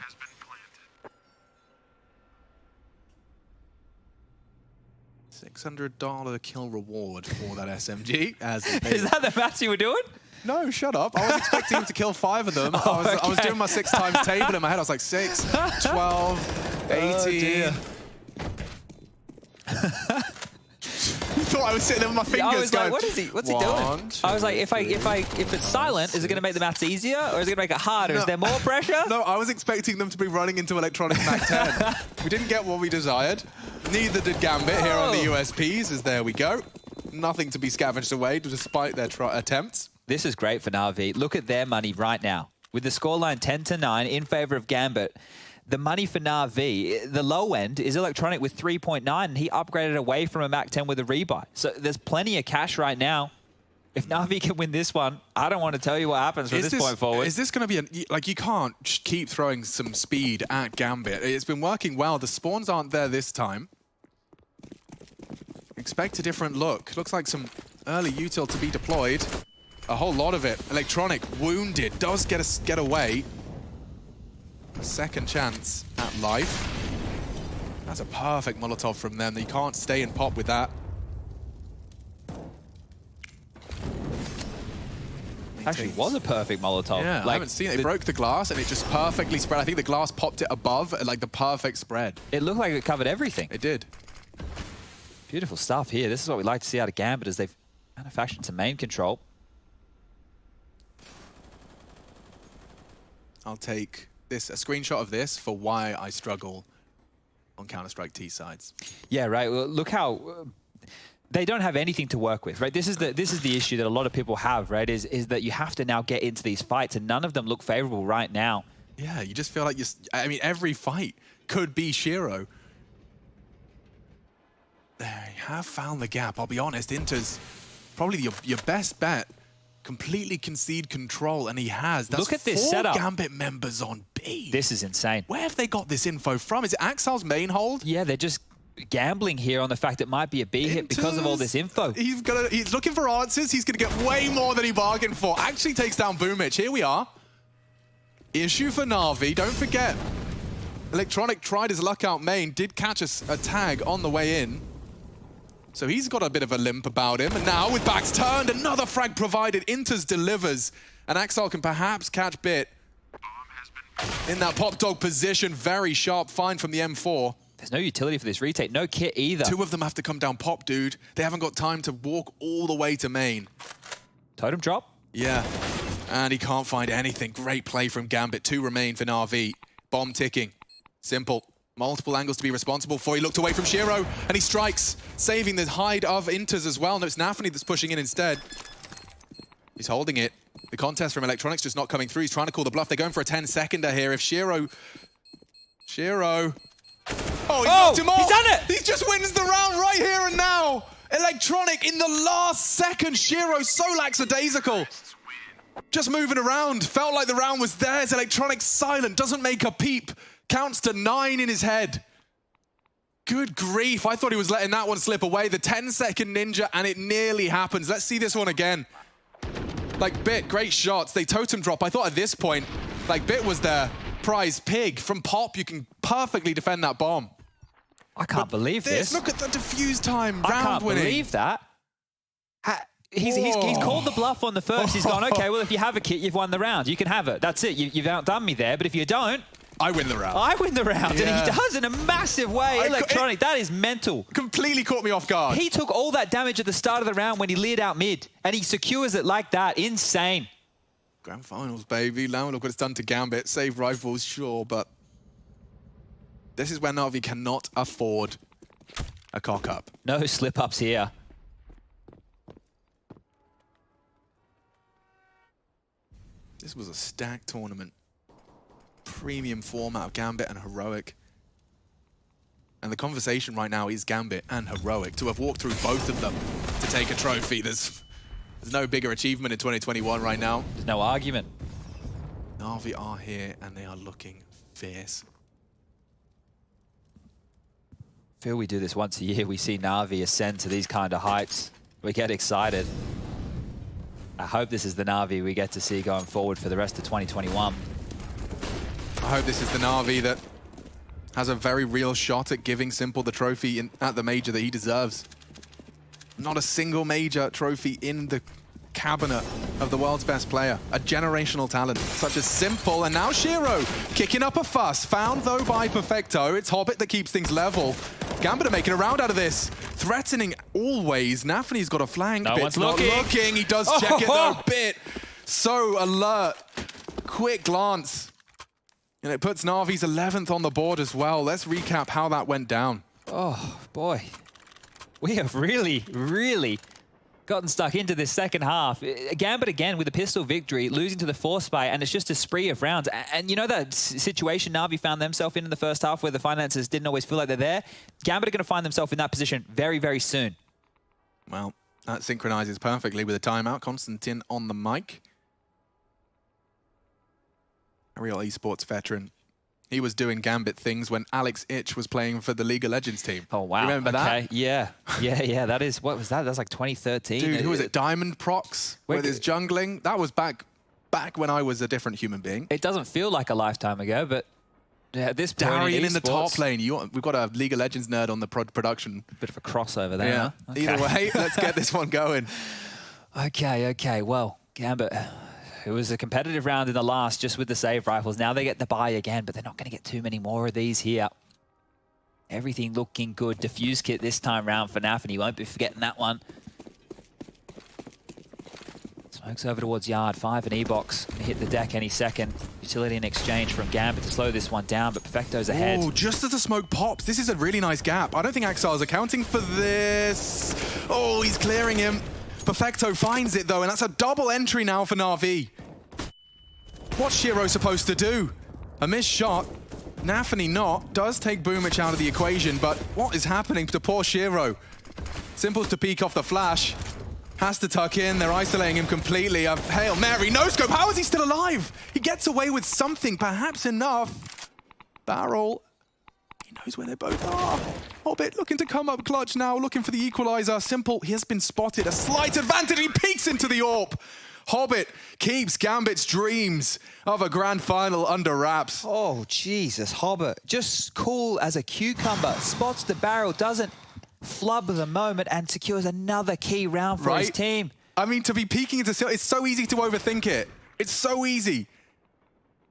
$600 kill reward for that SMG. Is that the maths you were doing? No, shut up. I was expecting him to kill 5 of them. I was doing my 6 times table in my head. I was like 6, 12, 18. You thought I was sitting there with my fingers I was going, like, what's he doing? I was like, if it's silent, is it going to make the maths easier or is it going to make it harder? No. Is there more pressure? No, I was expecting them to be running into Electronic Mac-10. We didn't get what we desired. Neither did Gambit here on the USPs, as there we go. Nothing to be scavenged away despite their attempts. This is great for Navi. Look at their money right now. With the scoreline 10-9 in favor of Gambit, the money for Navi, the low end is Electronic with 3.9, and he upgraded away from a Mac 10 with a rebuy. So there's plenty of cash right now. If Navi can win this one, I don't want to tell you what happens from this point forward. Is this going to be like, you can't keep throwing some speed at Gambit. It's been working well. The spawns aren't there this time. Expect a different look. Looks like some early util to be deployed. A whole lot of it. Electronic wounded, does get away. A second chance at life. That's a perfect Molotov from them. You can't stay and pop with that. Actually, was a perfect Molotov. Yeah, like, I haven't seen it. It broke the glass and it just perfectly spread. I think the glass popped it above, like the perfect spread. It looked like it covered everything. It did. Beautiful stuff here. This is what we like to see out of Gambit, as they've manufactured some main control. I'll take this, a screenshot of this for why I struggle on Counter-Strike T sides. Yeah, right. Well, look how they don't have anything to work with, right? This is the issue that a lot of people have, right? Is that you have to now get into these fights, and none of them look favorable right now. Yeah, you just feel like I mean, every fight could be Shiro. There, you have found the gap. I'll be honest, Inter's probably your best bet. Completely concede control, and he has. That's look at this 4 setup. Gambit members on B. This is insane. Where have they got this info from? Is it Axel's main hold? Yeah, they're just gambling here on the fact it might be a B hit because of all this info. He's looking for answers. He's going to get way more than he bargained for. Actually takes down Boomich. Here we are. Issue for Navi. Don't forget, Electronic tried his luck out main, did catch a tag on the way in. So he's got a bit of a limp about him. And now with backs turned, another frag provided. Inters delivers. And Axel can perhaps catch Bit in that pop dog position. Very sharp find from the M4. There's no utility for this retake. No kit either. 2 of them have to come down pop, dude. They haven't got time to walk all the way to main. Totem drop? Yeah. And he can't find anything. Great play from Gambit. 2 remain for Navi. Bomb ticking. Simple. Multiple angles to be responsible for. He looked away from Shiro, and he strikes, saving the hide of Inters as well. No, it's Nafany that's pushing in instead. He's holding it. The contest from Electronics just not coming through. He's trying to call the bluff. They're going for a 10-seconder here. If Shiro... Oh, he knocked him off! He's done it! He just wins the round right here and now! Electronic in the last second. Shiro so lackadaisical. Just moving around. Felt like the round was theirs. Electronic silent. Doesn't make a peep. Counts to 9 in his head. Good grief. I thought he was letting that one slip away. The 10-second ninja, and it nearly happens. Let's see this one again. Like, Bit, great shots. They totem drop. I thought at this point, like, Bit was their prize pig. From pop, you can perfectly defend that bomb. I can't believe this. Look at the defuse time. I round can't winning. believe that. He's called the bluff on the first. He's gone, okay, well, if you have a kit, you've won the round. You can have it. That's it. You've outdone me there. But if you don't... I win the round. I win the round, Yeah. and he does in a massive way. Electronic, that is mental. Completely caught me off guard. He took all that damage at the start of the round when he leered out mid, and he secures it like that. Insane. Grand finals, baby. Now look what it's done to Gambit. Save rifles, sure, but this is where Navi cannot afford a cock-up. No slip-ups here. This was a stacked tournament. Premium format of Gambit and Heroic. And the conversation right now is Gambit and Heroic. To have walked through both of them to take a trophy, there's no bigger achievement in 2021 right now. There's no argument. Navi are here and they are looking fierce. I feel we do this once a year. We see Navi ascend to these kind of heights. We get excited. I hope this is the Navi we get to see going forward for the rest of 2021. I hope this is the Navi that has a very real shot at giving Simple the trophy at the major that he deserves. Not a single major trophy in the cabinet of the world's best player. A generational talent such as Simple, and now Shiro kicking up a fuss. Found though by Perfecto. It's Hobbit that keeps things level. Gambit are making a round out of this. Threatening always. Nafany's got a flank. No Bit's one's not looking. He does check it though. Bit so alert. Quick glance. And it puts Navi's 11th on the board as well. Let's recap how that went down. Oh, boy. We have really, really gotten stuck into this second half. Gambit again with a pistol victory, losing to the force buy, and it's just a spree of rounds. And you know that situation Navi found themselves in the first half where the finances didn't always feel like they're there? Gambit are going to find themselves in that position very, very soon. Well, that synchronizes perfectly with a timeout. Konstantin on the mic. A real esports veteran. He was doing Gambit things when Alex Itch was playing for the League of Legends team. Oh, wow. You remember that? Yeah. That is, what was that? That's like 2013. Dude, who was it? Diamond Prox with his jungling? That was back when I was a different human being. It doesn't feel like a lifetime ago, but yeah, this Darian in the top lane. We've got a League of Legends nerd on the production. Bit of a crossover there. Yeah. Huh? Okay. Either way, let's get this one going. Okay. Well, Gambit, it was a competitive round in the last just with the save rifles. Now they get the buy again, but they're not going to get too many more of these here. Everything looking good. Diffuse kit this time round for Nafi, and he won't be forgetting that one. Smokes over towards Yard. 5 and E-Box. Gonna hit the deck any second. Utility in exchange from Gambit to slow this one down, but Perfecto's ahead. Oh, just as the smoke pops. This is a really nice gap. I don't think Axar is accounting for this. Oh, he's clearing him. Perfecto finds it, though, and that's a double entry now for Navi. What's Shiro supposed to do? A missed shot. Nafany not. Does take Boomich out of the equation, but what is happening to poor Shiro? Simple's to peek off the flash. Has to tuck in. They're isolating him completely. A Hail Mary. No scope. How is he still alive? He gets away with something, perhaps enough. Barrel. He knows where they both are. Hobbit looking to come up clutch now, looking for the equalizer. Simple, he has been spotted. A slight advantage, he peeks into the AWP. Hobbit keeps Gambit's dreams of a grand final under wraps. Oh, Jesus, Hobbit. Just cool as a cucumber. Spots the barrel, doesn't flub the moment, and secures another key round for his team. I mean, to be peeking into Simple, it's so easy to overthink it. It's so easy.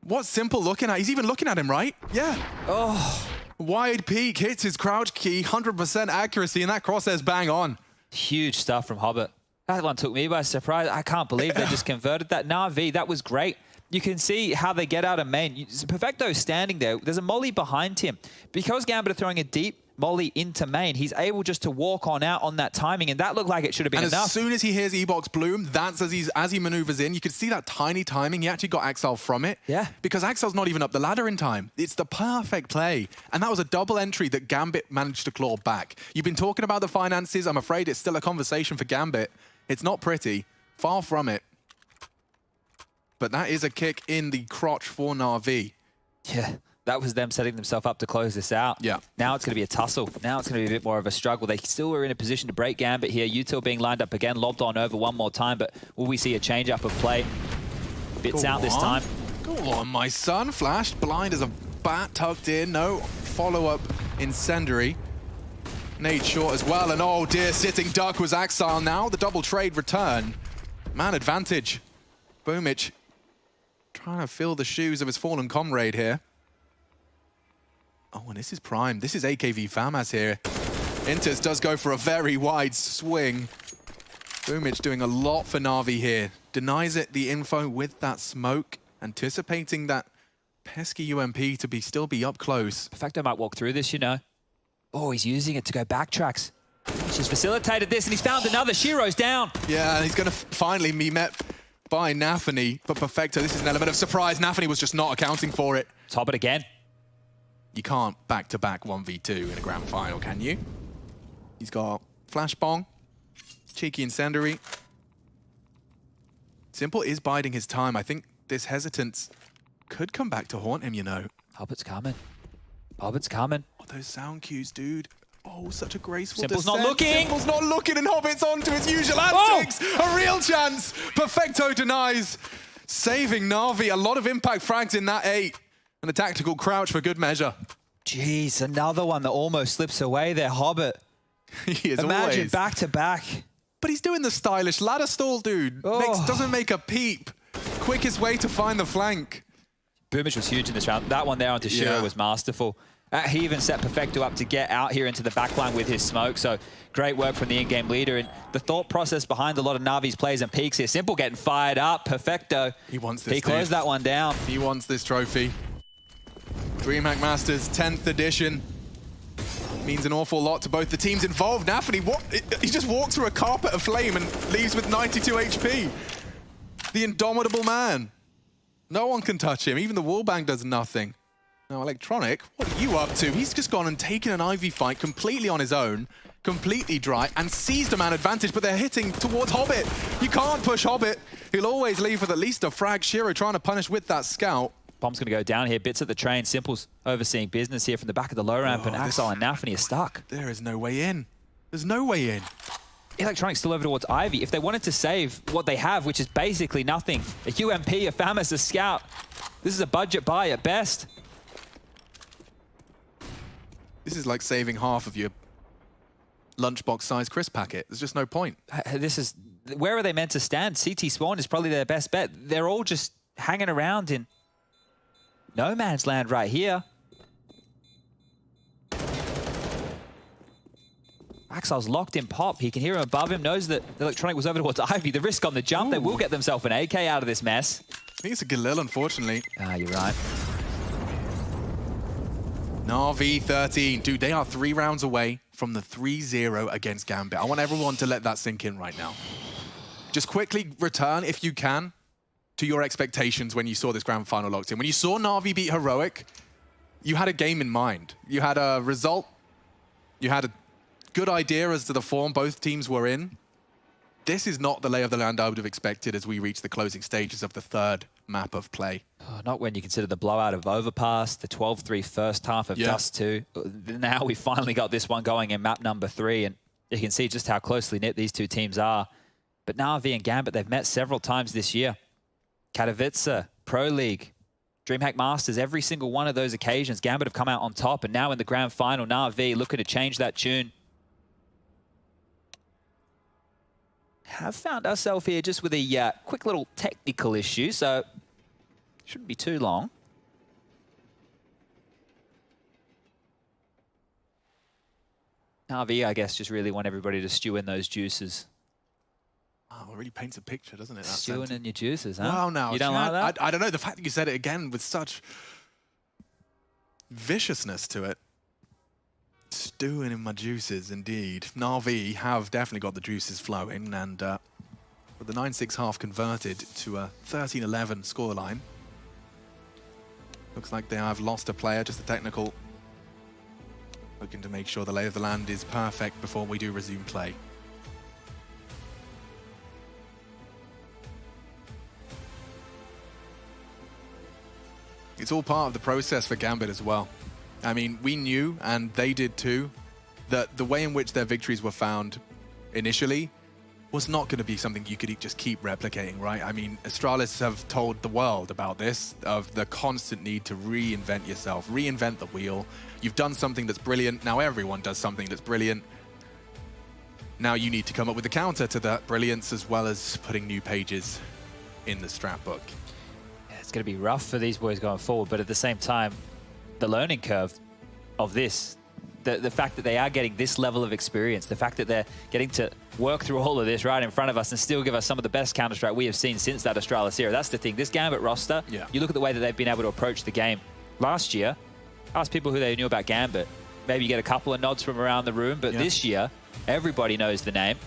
What's Simple looking at? He's even looking at him, right? Yeah. Oh. Wide peek, hits his crouch key, 100% accuracy, and that crosshair's bang on. Huge stuff from Hobbit. That one took me by surprise. I can't believe they just converted that. Navi, that was great. You can see how they get out of main. Perfecto's standing there. There's a molly behind him. Because Gambit are throwing a deep molly into main, he's able just to walk on out on that timing, and that looked like it should have been enough. As soon as he hears E-Box bloom, that's as he maneuvers in. You could see that tiny timing. He actually got Axel from it. Yeah. Because Axel's not even up the ladder in time. It's the perfect play. And that was a double entry that Gambit managed to claw back. You've been talking about the finances. I'm afraid it's still a conversation for Gambit. It's not pretty. Far from it. But that is a kick in the crotch for Navi. Yeah. That was them setting themselves up to close this out. Yeah. Now it's going to be a tussle. Now it's going to be a bit more of a struggle. They still were in a position to break Gambit here. Util being lined up again, lobbed on over one more time, but will we see a change up of play? Bits out this time. Go on, my son. Flashed, blind as a bat, tucked in. No follow-up incendiary. Nade short as well, and oh dear, sitting duck was Axile now. The double trade return. Man advantage. Boomich trying to fill the shoes of his fallen comrade here. Oh, and this is prime. This is AKV Famas here. Inters does go for a very wide swing. Boomich doing a lot for Navi here. Denies it the info with that smoke, anticipating that pesky UMP to still be up close. Perfecto might walk through this, you know. Oh, he's using it to go backtracks. She's facilitated this, and he's found another. Shiro's down. Yeah, and he's going to finally be met by Nafany. But Perfecto, this is an element of surprise. Nafany was just not accounting for it. Top it again. You can't back-to-back 1v2 in a grand final, can you? He's got flashbang, cheeky incendiary. Simple is biding his time. I think this hesitance could come back to haunt him, you know. Hobbit's coming. Hobbit's coming. Oh, those sound cues, dude. Oh, such a graceful Simple's descent. not looking. Simple's not looking, and Hobbit's on to his usual antics. Oh! A real chance. Perfecto denies. Saving Navi. A lot of impact frags in that 8. And a tactical crouch for good measure. Jeez, another one that almost slips away there, Hobbit. He is Imagine always. back to back. But he's doing the stylish ladder stall, dude. Doesn't make a peep. Quickest way to find the flank. Boomich was huge in this round. That one there onto Shiro was masterful. He even set Perfecto up to get out here into the backline with his smoke. So great work from the in-game leader. And the thought process behind a lot of Navi's plays and peaks here. Simple getting fired up. Perfecto. He wants this. He closed that one down. He wants this trophy. DreamHack Masters 10th edition. means an awful lot to both the teams involved. Navi, he just walks through a carpet of flame and leaves with 92 HP. The indomitable man. No one can touch him. Even the wallbang does nothing. Now, Electronic, what are you up to? He's just gone and taken an Ivy fight completely on his own, completely dry, and seized a man advantage, but they're hitting towards Hobbit. You can't push Hobbit. He'll always leave with at least a frag. Shiro trying to punish with that scout. Bomb's going to go down here. Bits at the train. Simple's overseeing business here from the back of the low ramp, and Axel and Nafi are stuck. There is no way in. There's no way in. Electronic still over towards Ivy. If they wanted to save what they have, which is basically nothing, a UMP, a FAMAS, a scout, this is a budget buy at best. This is like saving half of your lunchbox-sized crisp packet. There's just no point. This is... Where are they meant to stand? CT Spawn is probably their best bet. They're all just hanging around in no man's land right here. Axel's locked in pop. He can hear him above him, knows that Electronic was over towards Ivy. The risk on the jump, they will get themselves an AK out of this mess. I think it's a Galil, unfortunately. Ah, you're right. Navi 13. Dude, they are 3 rounds away from the 3-0 against Gambit. I want everyone to let that sink in right now. Just quickly return, if you can, to your expectations when you saw this grand final locked in. When you saw Navi beat Heroic, you had a game in mind. You had a result. You had a good idea as to the form both teams were in. This is not the lay of the land I would have expected as we reach the closing stages of the 3rd map of play. Oh, not when you consider the blowout of Overpass, the 12-3 first half of Dust 2. Now we finally got this one going in map number 3, and you can see just how closely knit these two teams are. But Navi and Gambit, they've met several times this year. Katowice, Pro League, DreamHack Masters, every single one of those occasions, Gambit have come out on top, and now in the grand final, Navi looking to change that tune. Have found ourselves here just with a quick little technical issue, so shouldn't be too long. Navi, I guess, just really want everybody to stew in those juices. Oh, it really paints a picture, doesn't it? Stewing in your juices, huh? Wow, now. You don't like that? I don't know. The fact that you said it again with such viciousness to it. Stewing in my juices, indeed. Navi have definitely got the juices flowing, and with the 9-6 half converted to a 13-11 scoreline, looks like they have lost a player, just a technical. Looking to make sure the lay of the land is perfect before we do resume play. It's all part of the process for Gambit as well. I mean, we knew, and they did too, that the way in which their victories were found initially was not going to be something you could just keep replicating, right? I mean, Astralis have told the world about this, of the constant need to reinvent yourself, reinvent the wheel. You've done something that's brilliant, now everyone does something that's brilliant. Now you need to come up with a counter to that brilliance, as well as putting new pages in the strat book. Yeah, it's going to be rough for these boys going forward, but at the same time, the learning curve of this, the fact that they are getting this level of experience, the fact that they're getting to work through all of this right in front of us and still give us some of the best Counter-Strike we have seen since that Astralis era. That's the thing. This Gambit roster, you look at the way that they've been able to approach the game. Last year, ask people who they knew about Gambit. Maybe you get a couple of nods from around the room, but this year, everybody knows the name.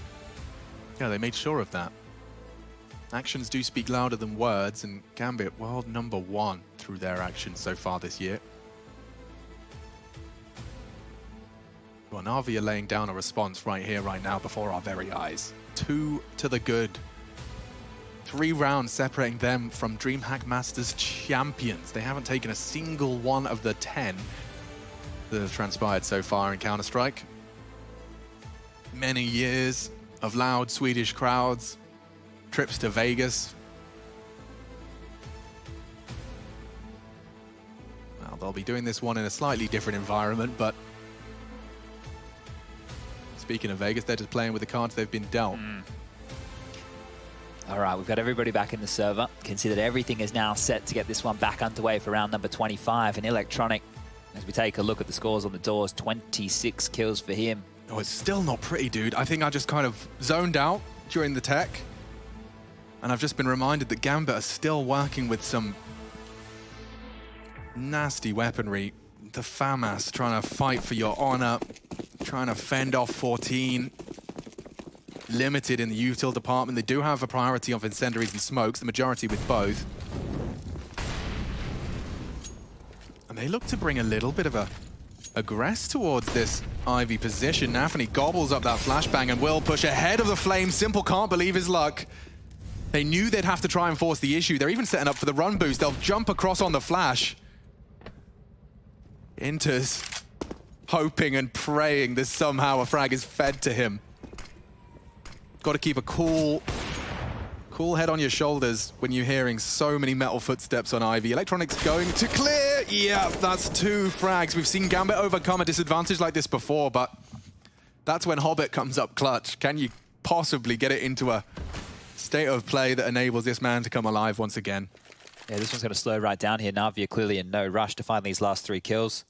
Yeah, they made sure of that. Actions do speak louder than words, and Gambit, world #1 through their actions so far this year. Well, Navi are laying down a response right here, right now, before our very eyes. 2 to the good. 3 rounds separating them from DreamHack Masters champions. They haven't taken a single one of the 10 that have transpired so far in Counter-Strike. Many years of loud Swedish crowds, trips to Vegas. Well, they'll be doing this one in a slightly different environment, but speaking of Vegas, they're just playing with the cards they've been dealt. All right, we've got everybody back in the server. Consider that everything is now set to get this one back underway for round number 25. And Electronic, as we take a look at the scores on the doors, 26 kills for him. Oh, it's still not pretty, dude. I think I just kind of zoned out during the tech. And I've just been reminded that Gambit are still working with some nasty weaponry. the FAMAS trying to fight for your honor, trying to fend off 14. Limited in the util department. They do have a priority of incendiaries and smokes, the majority with both. And they look to bring a little bit of a aggress towards this Ivy position. Navi gobbles up that flashbang and will push ahead of the Flame. Simple can't believe his luck. They knew they'd have to try and force the issue. They're even setting up for the run boost. They'll jump across on the flash. Enters, hoping and praying that somehow a frag is fed to him. Got to keep a cool head on your shoulders when you're hearing so many metal footsteps on Ivy. Electronics going to clear. Yeah, that's 2 frags. We've seen Gambit overcome a disadvantage like this before, but that's when Hobbit comes up clutch. Can you possibly get it into a state of play that enables this man to come alive once again? Yeah, this one's going to slow right down here. Navi are clearly in no rush to find these last 3 kills.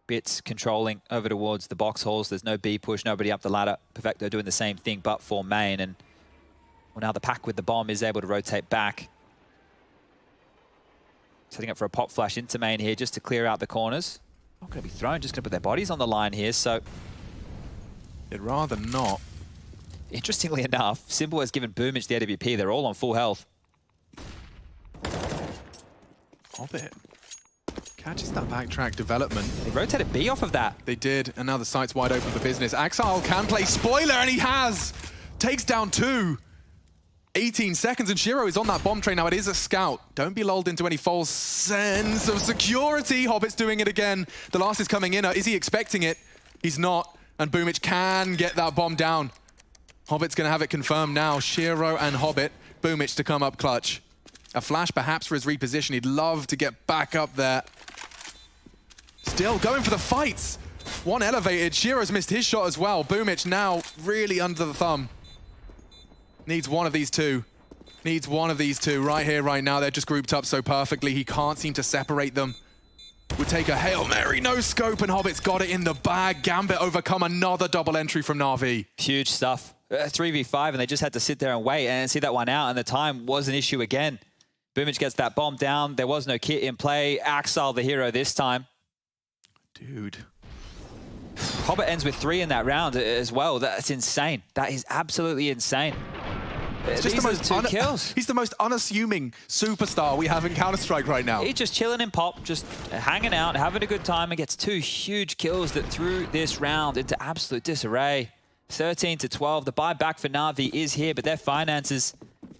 Bits controlling over towards the box halls. There's no B push, nobody up the ladder. Perfecto doing the same thing, but for main. And well, now the pack with the bomb is able to rotate back. Setting up for a pop flash into main here just to clear out the corners. Not going to be thrown, just going to put their bodies on the line here, so... They'd rather not. Interestingly enough, Simple has given Boomich the AWP. They're all on full health. Hobbit catches that backtrack development. They rotated B off of that. They did, and now the site's wide open for business. Axile can play spoiler, and he has! Takes down 2. 18 seconds, and Shiro is on that bomb train now. It is a scout. Don't be lulled into any false sense of security. Hobbit's doing it again. The last is coming in. Is he expecting it? He's not, and Boomich can get that bomb down. Hobbit's going to have it confirmed now. Shiro and Hobbit. Boomich to come up clutch. A flash perhaps for his reposition. He'd love to get back up there. Still going for the fights. One elevated. Shiro's missed his shot as well. Boomich now really under the thumb. Needs one of these 2. Needs one of these 2 right here, right now. They're just grouped up so perfectly. He can't seem to separate them. Would take a Hail Mary, no scope, and Hobbit's got it in the bag. Gambit overcome another double entry from Navi. Huge stuff. 3v5, and they just had to sit there and wait and see that one out, and the time was an issue again. Boomich gets that bomb down. There was no kit in play. Axile the hero this time. Dude. Hobbit ends with 3 in that round as well. That's insane. That is absolutely insane. It's just the most 2 kills. He's the most unassuming superstar we have in Counter-Strike right now. He's just chilling in pop, just hanging out, having a good time, and gets 2 huge kills that threw this round into absolute disarray. 13-12. The buyback for Navi is here, but their finances,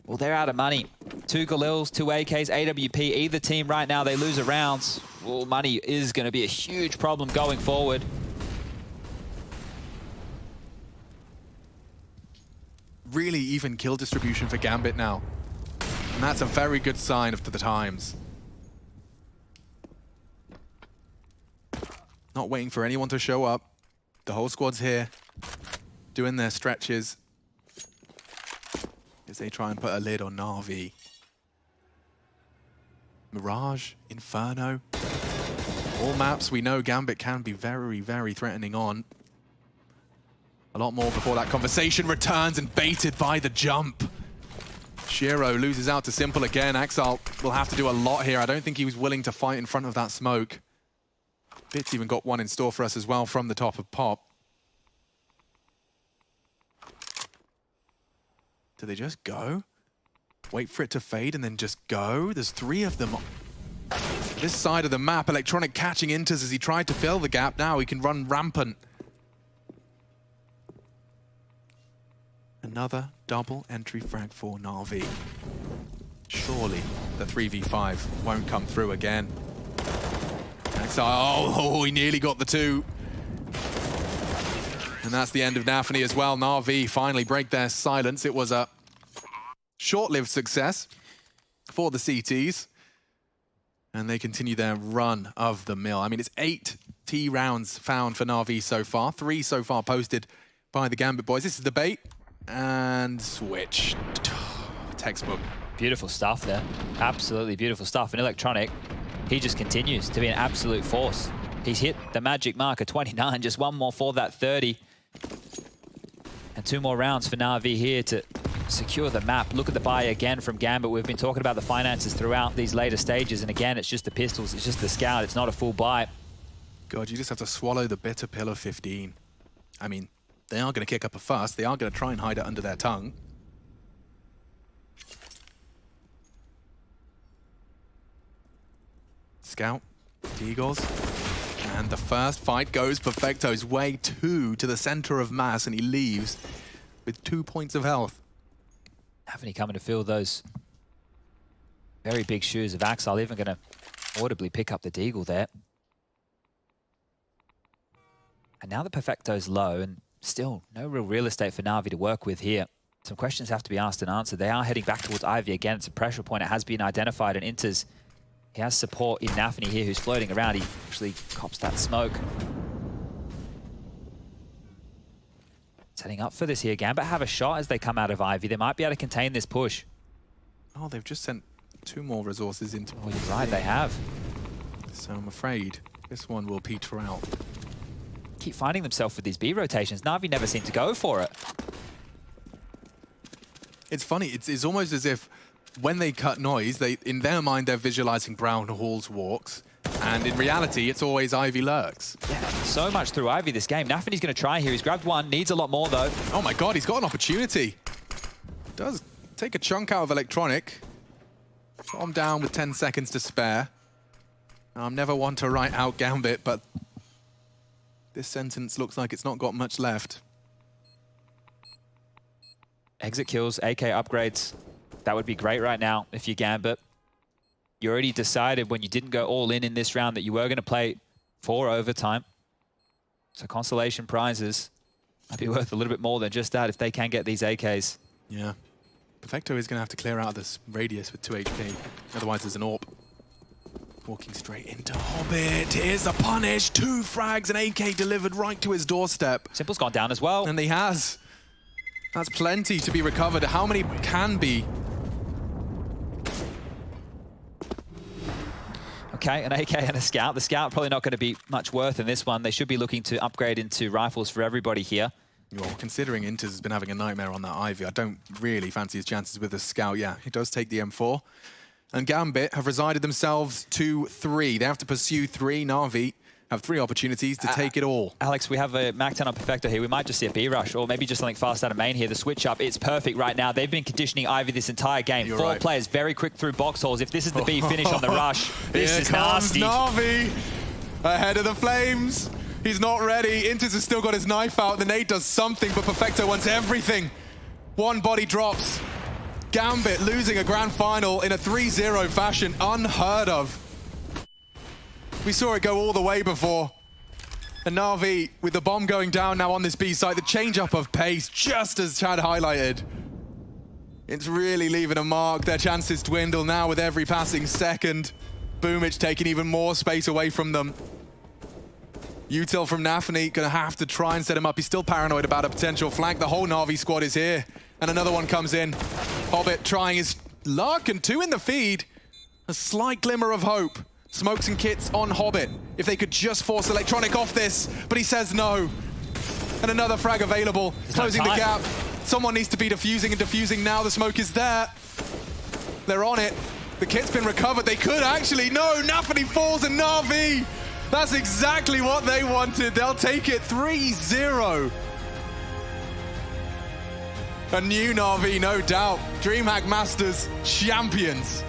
well, they're out of money. 2 Galils, 2 AKs, AWP. Either team right now, they lose a round. Well, money is going to be a huge problem going forward. Really even kill distribution for Gambit now. And that's a very good sign of the times. Not waiting for anyone to show up. The whole squad's here, doing their stretches as they try and put a lid on Navi. Mirage, Inferno. All maps we know Gambit can be very, very threatening on. A lot more before that conversation returns and baited by the jump. Shiro loses out to Simple again. Axile will have to do a lot here. I don't think he was willing to fight in front of that smoke. Bits even got one in store for us as well from the top of Pop. Do they just go? Wait for it to fade and then just go? There's 3 of them. This side of the map, Electronic catching Inters as he tried to fill the gap. Now he can run rampant. Another double entry frag for Navi. Surely the 3v5 won't come through again. Axile, oh, he nearly got the 2. And that's the end of Navi as well. Navi finally break their silence. It was a short-lived success for the CTs. And they continue their run of the mill. I mean, it's 8 T rounds found for Navi so far. 3 so far posted by the Gambit boys. This is the bait. And switch. Textbook. Beautiful stuff there. Absolutely beautiful stuff. And Electronic, he just continues to be an absolute force. He's hit the magic mark of 29. Just 1 more for that 30. And 2 more rounds for Navi here to secure the map. Look at the buy again from Gambit. We've been talking about the finances throughout these later stages. And again, it's just the pistols. It's just the scout. It's not a full buy. God, you just have to swallow the bitter pill of 15. I mean, they are going to kick up a fuss. They are going to try and hide it under their tongue. Scout, Eagles. And the first fight goes Perfecto's way, 2 to the center of mass, and he leaves with 2 points of health. Navi coming to fill those very big shoes of Axel, even going to audibly pick up the Deagle there. And now the Perfecto's low, and still no real estate for Navi to work with here. Some questions have to be asked and answered. They are heading back towards Ivy again. It's a pressure point. It has been identified, and Inters, he has support in Nafany here, who's floating around. He actually cops that smoke. Setting up for this here. Gambit have a shot as they come out of Ivy. They might be able to contain this push. Oh, they've just sent 2 more resources into... Oh, you're right, they have. So I'm afraid this one will peter out. Keep finding themselves with these B rotations. Navi never seem to go for it. It's funny, it's almost as if when they cut noise, in their mind they're visualizing Brown Hall's walks, and in reality it's always Ivy lurks. Yeah, so much through Ivy this game. Nafany's going to try here. He's grabbed one, needs a lot more though. Oh my god, he's got an opportunity. Does take a chunk out of Electronic. Got him down with 10 seconds to spare. I'm never one to write out Gambit, but this sentence looks like it's not got much left. Exit kills, AK upgrades. That would be great right now if you're Gambit. You already decided when you didn't go all in this round that you were going to play for overtime. So consolation prizes might be worth a little bit more than just that if they can get these AKs. Yeah. Perfecto is going to have to clear out this radius with 2 HP. Otherwise there's an AWP. Walking straight into Hobbit. Here's the punish. 2 frags and AK delivered right to his doorstep. Simple's gone down as well. And he has. That's plenty to be recovered. How many can be? Okay, an AK and a Scout. The Scout probably not going to be much worth in this one. They should be looking to upgrade into rifles for everybody here. Well, considering Inters has been having a nightmare on that Ivy, I don't really fancy his chances with the Scout. Yeah, he does take the M4. And Gambit have resided themselves to 3. They have to pursue 3. Navi have 3 opportunities to take it all. Alex, we have a Mac 10 on Perfecto here. We might just see a B rush or maybe just something fast out of main here. The switch up, it's perfect right now. They've been conditioning Ivy this entire game. You're 4 right. players very quick through box holes. If this is the B finish on the rush, this Here is comes nasty. Navi ahead of the flames. He's not ready. Inters has still got his knife out. The nade does something, but Perfecto wants everything. 1 body drops. Gambit losing a grand final in a 3-0 fashion, unheard of. We saw it go all the way before. And Navi, with the bomb going down now on this B site, the change up of pace, just as Chad highlighted. It's really leaving a mark. Their chances dwindle now with every passing second. Boomich taking even more space away from them. Util from Nafany gonna have to try and set him up. He's still paranoid about a potential flank. The whole Navi squad is here. And another one comes in. Hobbit trying his luck, and 2 in the feed. A slight glimmer of hope. Smokes and kits on Hobbit. If they could just force Electronic off this, but he says no. And another frag available, closing the gap. Someone needs to be defusing and defusing now. The smoke is there. They're on it. The kit's been recovered. They could actually, no, Nafany falls and Navi. That's exactly what they wanted. They'll take it 3-0. A new Navi, no doubt. DreamHack Masters champions.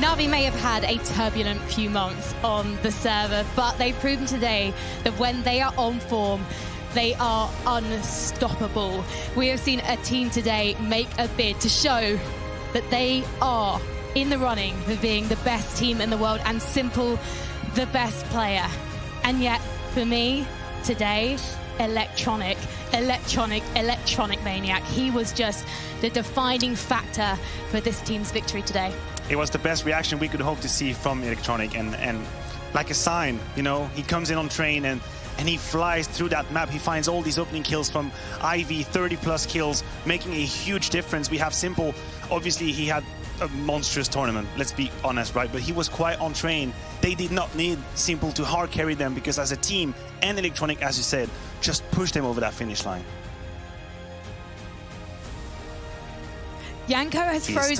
Navi may have had a turbulent few months on the server, but they've proven today that when they are on form, they are unstoppable. We have seen a team today make a bid to show that they are in the running for being the best team in the world, and Simple the best player. And yet, for me, today, electronic maniac. He was just the defining factor for this team's victory today. It was the best reaction we could hope to see from Electronic, and like a sign, you know, he comes in on train and he flies through that map. He finds all these opening kills from Ivy, 30+ kills, making a huge difference. We have Simple. Obviously, he had a monstrous tournament, let's be honest, right? But he was quite on train. They did not need Simple to hard carry them, because as a team, and Electronic, as you said, just pushed them over that finish line. Yanko has frozen